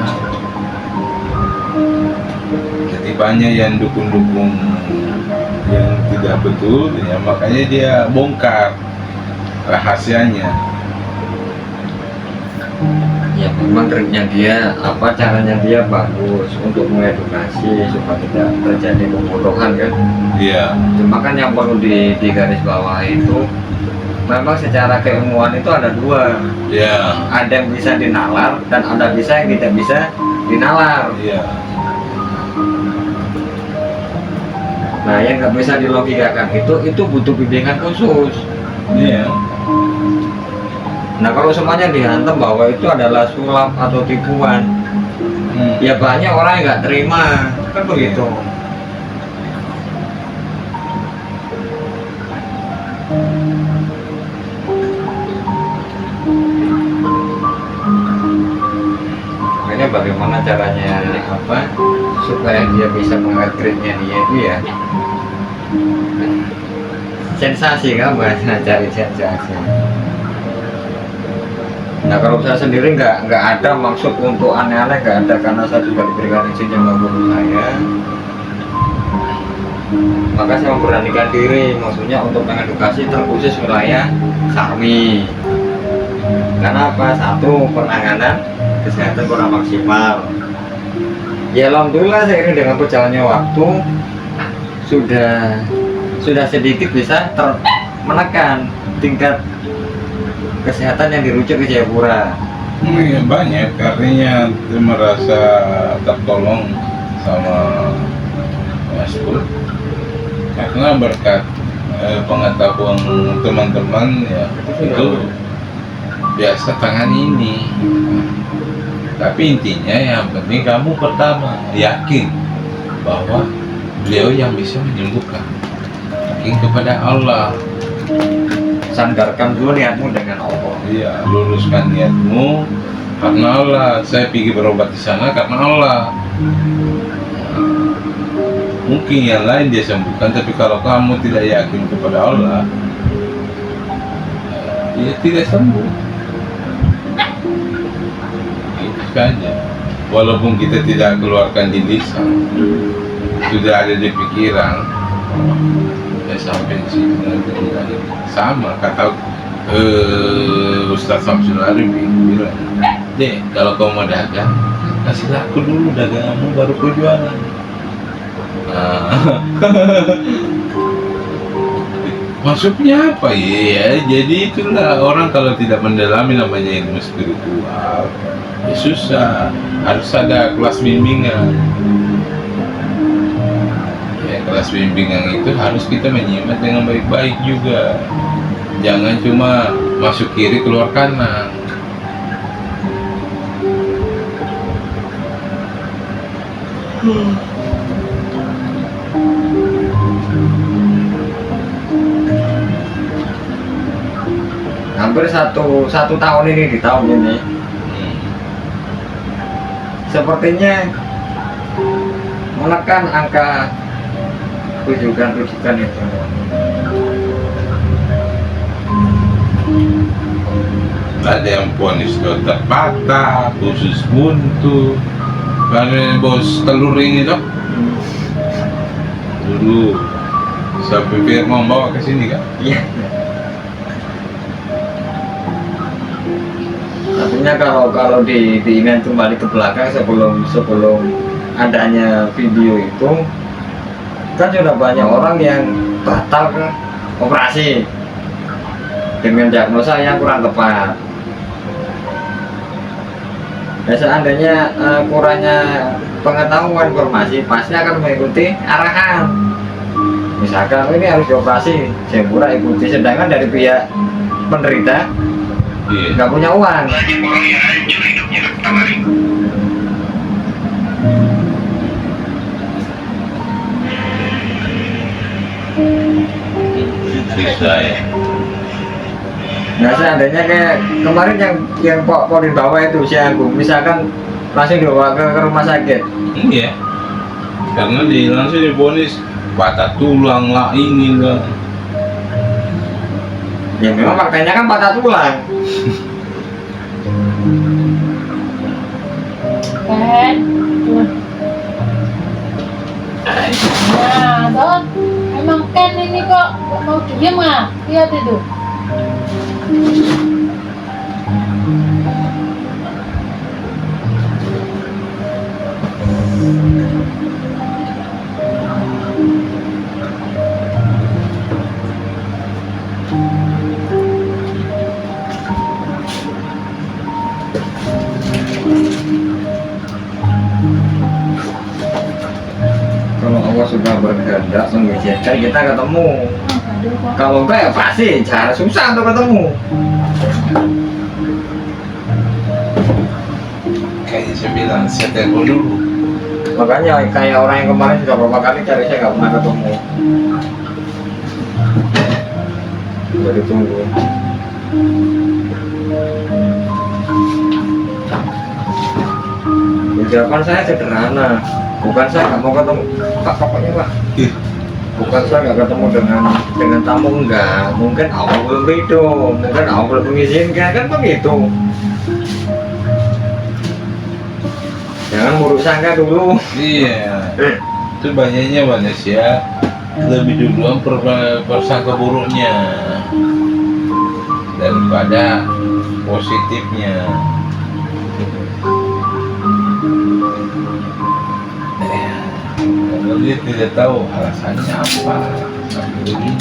Jadi banyak yang dukung-dukung yang tidak betul, ya makanya dia bongkar rahasianya. Ya memang triknya dia, apa caranya dia bagus untuk mengedukasi supaya tidak terjadi pembodohan kan. Iya. Cuma kan yang perlu di garis bawah itu memang secara keilmuan itu ada dua. Iya. Ada yang bisa dinalar dan ada bisa yang tidak bisa dinalar. Iya. Nah yang nggak bisa dilogikakan itu butuh bimbingan khusus. Iya. Nah kalau semuanya dihantam bahwa itu adalah sulap atau tipuan, ya banyak orang yang nggak terima, kan begitu. Makanya bagaimana caranya apa supaya dia bisa mengupgrade-nya dia itu ya sensasi kan, bahasa cari sensasi. Nah kalau saya sendiri nggak ada maksud untuk aneh-aneh, nggak ada, karena saya juga diberikan izin sama guru saya, maka saya memberanikan diri, maksudnya untuk mengedukasi terkhusus wilayah Sarmi. Karena apa? Satu, penanganan kesehatan kurang maksimal. Ya alhamdulillah seiring dengan berjalannya waktu sudah sedikit bisa menekan tingkat kesehatan yang dirujuk ke Jayapura. Ya, banyak karena dia merasa tertolong sama Mas Pur, karena berkat pengetahuan teman-teman ya itu biasa tangan ini. Tapi intinya yang penting kamu pertama yakin bahwa beliau yang bisa menyembuhkan, yakin kepada Allah. Sandarkan dulu niatmu dengan Allah. Iya, luruskan niatmu karena Allah. Saya pergi berobat di sana karena Allah. Mungkin yang lain dia sembuhkan, tapi kalau kamu tidak yakin kepada Allah, ya tidak sembuh. Itu saja. Walaupun kita tidak keluarkan di lisan, sudah ada di pikiran. Ya sampai di situ nanti sama kata Ustaz Samsul Arifi bilang, deh kalau kau mau dagang kasih laku dulu daganganmu baru kau jualan. Nah. Maksudnya apa ya? Jadi itulah orang kalau tidak mendalami namanya ilmu spiritual ya susah, harus ada kelas bimbingan. Kelas bimbingan itu harus kita menyimak dengan baik-baik juga. Jangan cuma masuk kiri keluar kanan. Hampir satu tahun ini, di tahun ini sepertinya menekan angka rujukan itu. Ada yang ponis otak patah, khusus buntu, karena bos telur ini dok. Dulu sampai Firman bawa ke sini kan? Iya. Artinya kalau diingat kembali ke belakang sebelum adanya video itu, kan sudah banyak orang yang batal ke operasi dengan diagnosa yang kurang tepat. Ya seandainya kurangnya pengetahuan informasi, pasti akan mengikuti arahan. Misalkan ini harus dioperasi, Jayapura ikuti, sedangkan dari pihak penderita nggak punya uang. Banyak orang yang hancur hidupnya pertama hari. Bisa ya. Nah seandainya kayak kemarin yang Pak Polin bawa itu si Agung, misalkan langsung dibawa ke rumah sakit, Iya. karena di langsung divonis patah tulang lah ini lah. Ya memang faktanya kan patah tulang. Ken, tuh. Nah, Don, emang Ken ini kok mau diem ah? Lihat itu. Kalau Allah sudah berkehendak mengizinkan kita ketemu. Aduh, kok. Kalau enggak ya pasti cara susah untuk ketemu. Kayaknya saya bilang saya telepon dulu. Makanya kayak orang yang kemarin sudah beberapa kali cari saya nggak pernah ketemu. Jadi tunggu. Ucapan saya sederhana, bukan saya nggak mau ketemu Pak, pokoknya Pak. Ih, Bukan saya nggak ketemu dengan tamu, enggak. Mungkin Allah belum ridho, mungkin Allah belum mengizinkan, kan begitu. Jangan buruk sangka dulu. iya. Itu banyaknya manusia lebih duluan persangka buruknya daripada positifnya. Karena dia tidak tahu alasannya apa sampai begini.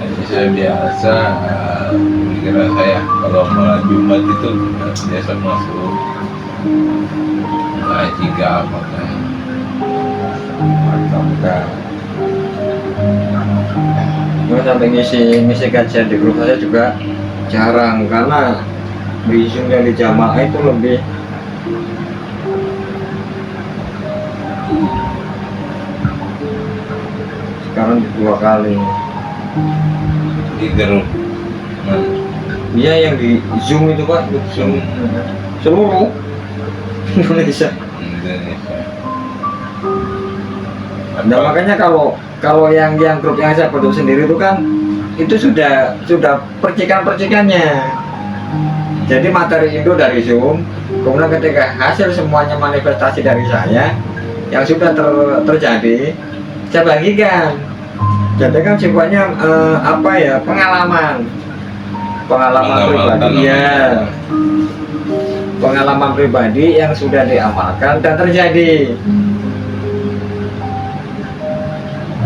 Jadi saya biasa kira saya kalau malam Jumat itu biasa masuk ngaji apa kan. Mantap. Gue sampai ngisi kajian di grup saya juga jarang, karena isunya di jamaah itu lebih sekarang 2 kali. Di grup Iya, yang di Zoom itu Pak, Zoom seluruh Indonesia. Indonesia. Nah, makanya kalau yang grup yang saya bentuk sendiri itu kan itu sudah percikan-percikannya. Jadi materi Indo dari Zoom, kemudian ketika hasil semuanya manifestasi dari saya yang sudah terjadi, saya bagikan. Jadi kan sifatnya apa ya, pengalaman pribadi ya, pengalaman pribadi yang sudah diamalkan dan terjadi.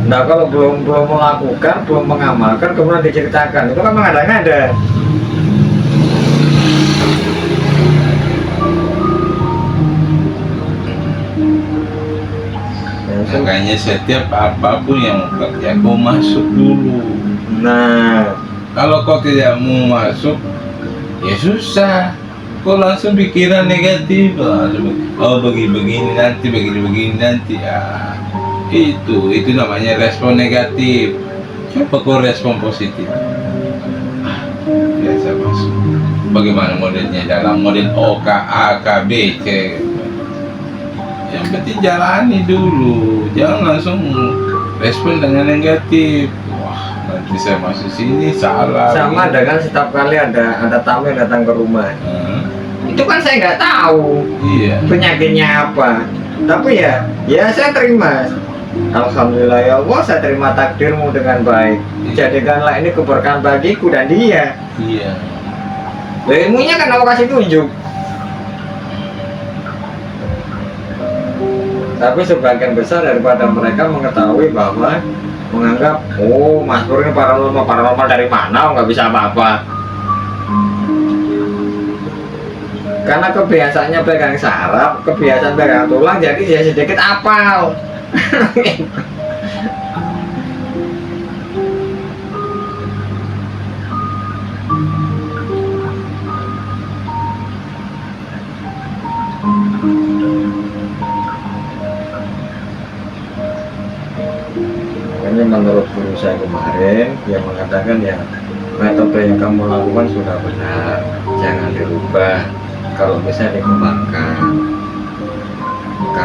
Nah, kalau belum melakukan, belum mengamalkan, kemudian diceritakan, itu kan mengada-ngada. Makanya setiap apapun yang kerja kau masuk dulu. Nah, Kalau kau tidak mau masuk, ya susah. Kau langsung pikiran negatif, oh begini begini nanti. Ya, itu namanya respon negatif. Coba kau respon positif. Biasa masuk. Bagaimana modelnya dalam model O, K, A, K, B, C. Yang penting jalani dulu, jangan langsung respon dengan negatif. Wah, nanti saya masuk sini salah. sama dengan setiap kali ada tamu yang datang ke rumah. Itu kan saya nggak tahu Iya. penyakitnya apa, tapi ya saya terima. Alhamdulillah ya Allah, saya terima takdirmu dengan baik. Jadikanlah ini keberkahan bagiku dan dia. Iya. Lah, ilmunya kan aku kasih tunjuk. Tapi sebagian besar daripada mereka mengetahui bahwa menganggap, oh Mas Pur ini paranormal dari mana, nggak bisa apa-apa. Karena kebiasaannya pegang saraf, kebiasaan pegang tulang, jadi dia sedikit apal. Makanya menurut guru saya kemarin, yang mengatakan ya metode yang kamu lakukan sudah benar, jangan dirubah, kalau bisa dikembangkan.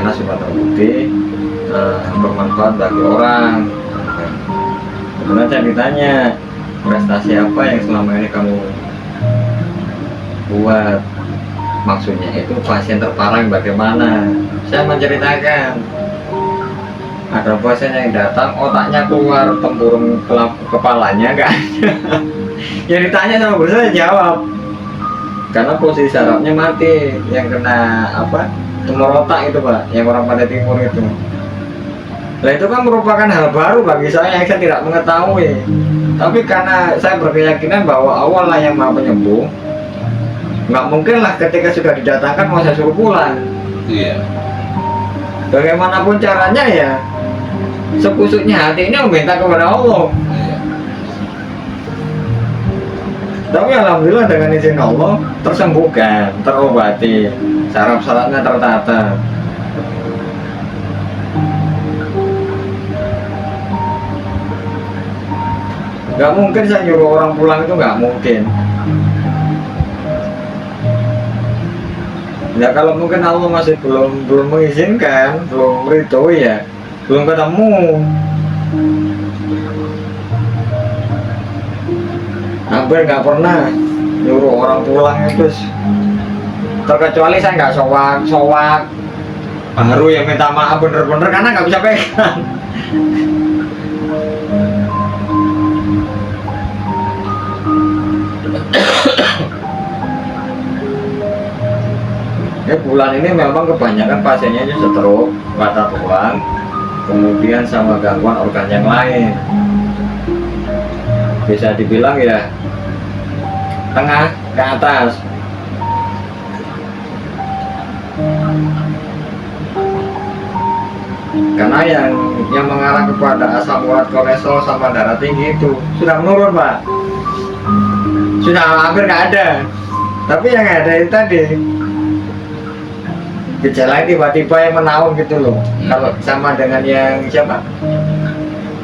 karena sudah terbukti bermanfaat bagi orang. Kemudian saya ditanya, prestasi apa yang selama ini kamu buat? Maksudnya itu pasien terparah bagaimana? Saya menceritakan, ada pasien yang datang otaknya keluar, tempurung kepalanya nggak ada. Yang ditanya sama guru saya jawab, karena posisi sarafnya mati, yang kena apa, tumor otak itu Pak, yang orang pada timur itu. Nah itu kan merupakan hal baru bagi saya yang saya tidak mengetahui. Tapi karena saya berkeyakinan bahwa Allah lah yang maha penyembuh, nggak mungkin lah ketika sudah didatangkan mau saya suruh pulang. Iya. Bagaimanapun caranya ya, sekusuknya hati ini meminta kepada Allah. Iya. Tapi alhamdulillah dengan izin Allah tersembuhkan, terobati, saraf-sarafnya tertata. Gak mungkin saya nyuruh orang pulang, itu gak mungkin. Ya kalau mungkin Allah masih belum mengizinkan, belum ridho ya, belum ketemu. Hampir nggak pernah nyuruh orang pulang itu, terkecuali saya nggak soak baru ya minta maaf bener-bener karena nggak bisa pegang. Ya bulan ini memang kebanyakan pasiennya itu stroke, patah tulang, kemudian sama gangguan organ yang lain. Bisa dibilang ya tengah ke atas. Karena yang mengarah kepada asam urat, kolesterol sama darah tinggi itu sudah menurun Pak, sudah hampir nggak ada. Tapi yang ada itu tadi gejala tiba-tiba yang menaun gitu loh. Kalau sama dengan yang siapa,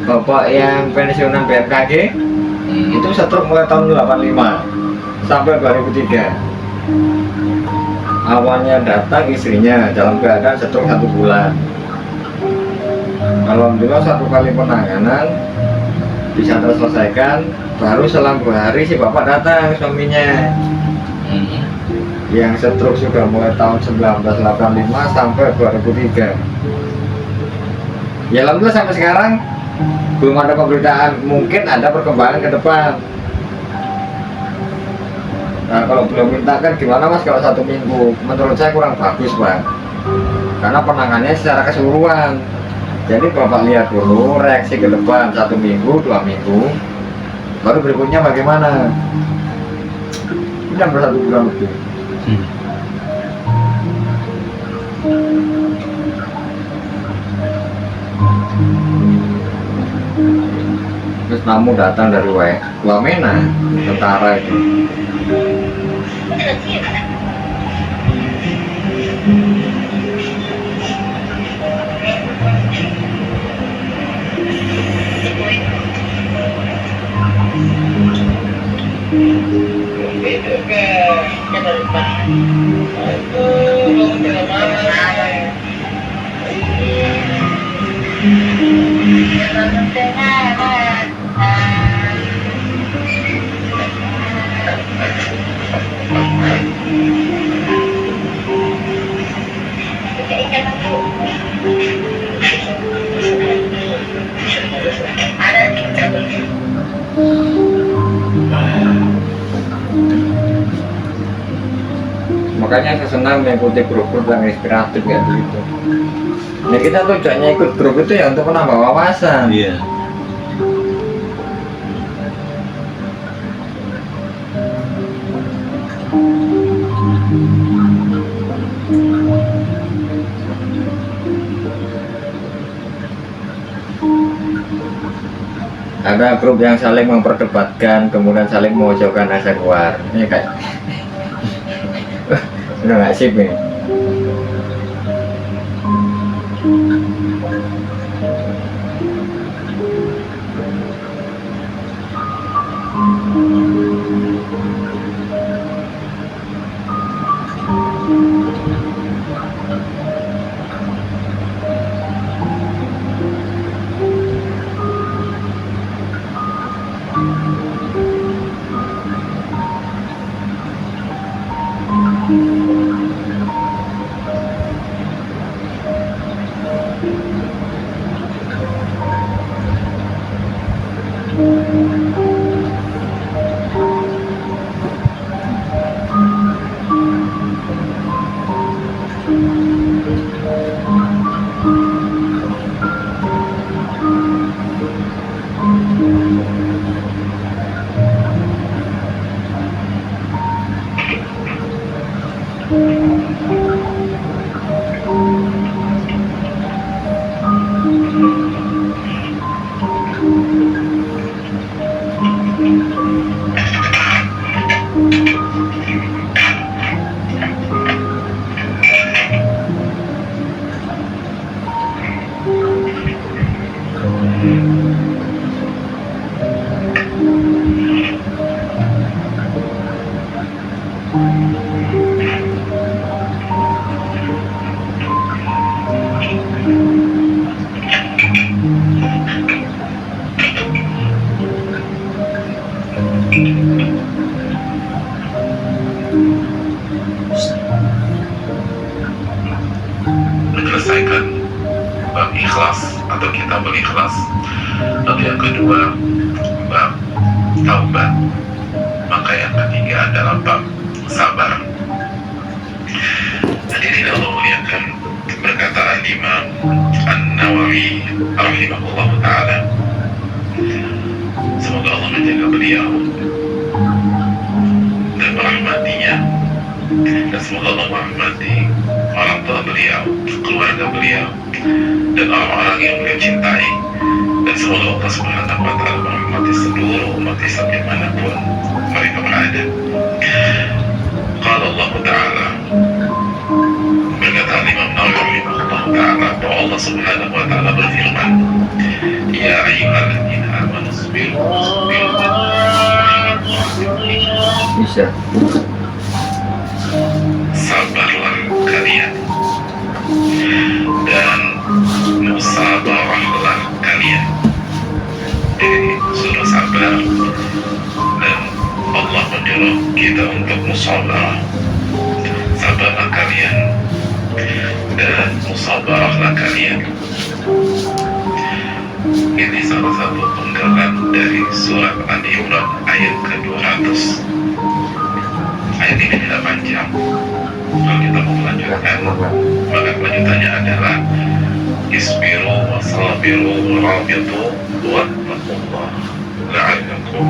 bapak yang pensiunan BMKG itu stroke mulai tahun 85 sampai 2003. Awalnya datang istrinya dalam keadaan stroke 1 bulan. Alhamdulillah 1 kali penanganan bisa terselesaikan. Baru selang 2 hari si bapak datang, suaminya. Yang stroke sudah mulai tahun 1985 sampai 2003. Ya alhamdulillah sampai sekarang belum ada pemberitaan, mungkin ada perkembangan ke depan. Nah kalau belum minta kan gimana Mas kalau 1 minggu? Menurut saya kurang bagus Pak, karena penanganannya secara keseluruhan. Jadi Bapak lihat dulu reaksi ke depan 1 minggu, 2 minggu, baru berikutnya bagaimana. Ini hampir 1 bulan lebih. Terus tamu datang dari Wamena, tentara itu. Makanya saya senang mengikuti grup-grup yang inspiratif kayak begitu. Nah kita tujuannya ikut grup itu ya untuk menambah wawasan. Iya. Ada grup yang saling memperdebatkan, kemudian saling memojokkan asa keluar. Ini kayak udah nggak sip nih. ikhlas atau kita berikhlas. Lalu yang kedua bab taubat. Maka yang ketiga adalah bab sabar. Hadirin Allah muliakan, berkata Imam An-Nawawi rahimahullah ta'ala, semoga Allah menjaga beliau dan merahmatinya, dan semoga Allah merahmati orang tua beliau, keluarga beliau, dan orang-orang yang beliau cintai, dan semoga Allah Subhanahu wa ta'ala merahmati seluruh umat Islam dimanapun mereka berada. Qala Allah ta'ala, berkata Imam Nawawi rahimahullah ta'ala, bahwa Allah Subhanahu wa ta'ala berfirman, ya ayyuhalladzina amanu sabiru Bisa. sabarlah kalian dan musabarahlah kalian. Jadi suruh sabar, dan Allah menyuruh kita untuk musabarah. Sabarlah kalian dan musabarahlah kalian. Ini salah satu penggalan dari surat Ali Imran ayat ke-200. Ayat ini tidak panjang. Kalau kita mau melanjutkan, maka kelanjutannya adalah isbiru wa sabiru wa rabitu wattaqullah la'allakum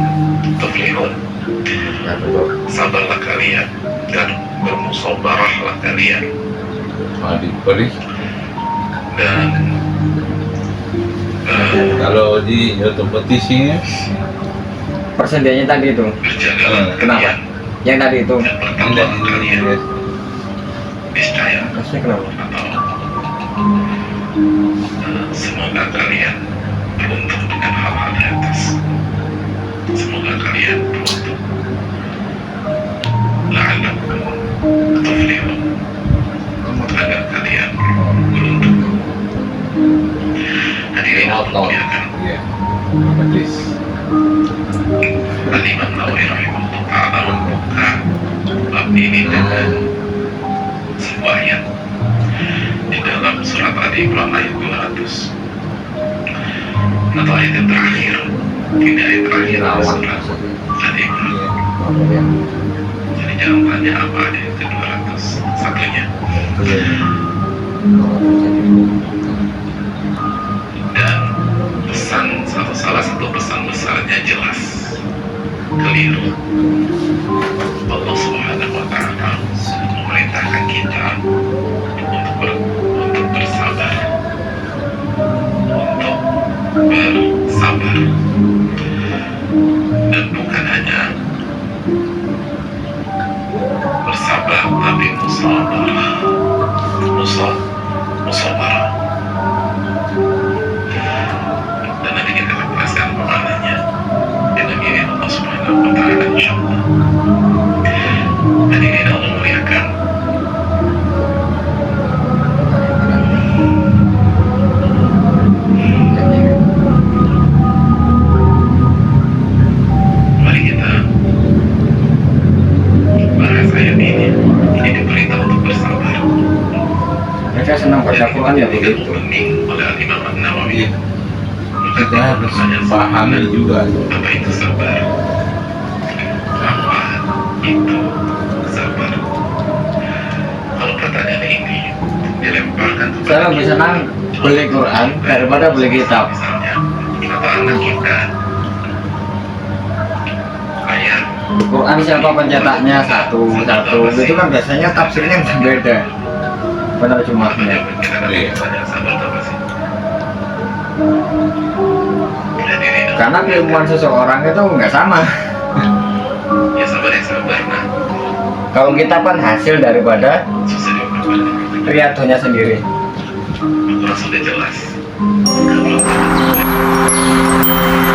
tuflihun. Sabarlah kalian dan bermusabarahlah kalian, Balik-balik. dan Kalau di kompetisinya Persendiannya tadi itu. berjagalah Kenapa? kalian Yang tadi itu. dan bertakwalah kalian. Niscaya Maksudnya kenapa? atau semoga kalian beruntung dengan hal-hal di atas. Semoga kalian beruntung. La'allakum tuflihun, agar kalian beruntung. Hadirin Allah muliakan, ya kompetisi. Al-Imam Nawawi rahimahullah ta'ala membuka bab ini dengan sebuah ayat di dalam surat Ali Imran ayat 200, atau ayat yang terakhir. Ini ayat terakhir dari surat Ali Imran. Iya. Jadi jangan tanya apa ayat ke-200 satunya. Dan pesan, salah satu pesan besarnya jelas, keliru. Allah Subhanahu wa ta'ala memerintahkan kita untuk bersabar, untuk bersabar, dan bukan hanya bersabar tapi musabarah, musabarah. Dan nanti kita akan jelaskan maknanya dengan diri Allah Subhanahu wa ta'ala insyaallah. Hadirin Allah muliakan, mari kita bahas ayat ini. Ini diperintah untuk bersabar. Mereka senang baca Quran ya begitu. Penting oleh Imam An-Nawawi. Kita harus pahami juga. Apa itu sabar? Apa itu sabar? Kalau pertanyaan ini dilemparkan Saya lebih senang beli Quran daripada beli kitab. misalnya, atau anak kita ayat Quran siapa pencetaknya satu itu kan biasanya tafsirnya berbeda. Benar makanya cumanya. kita akan Iya. bertanya sabar itu apa sih? Hadirin, Karena keilmuan seseorang itu nggak sama. ya sabar ya sabar. Nah, Kalau kita kan hasil daripada susah diungkapkan. riadonya sendiri. Al-Quran sudah jelas. Kalau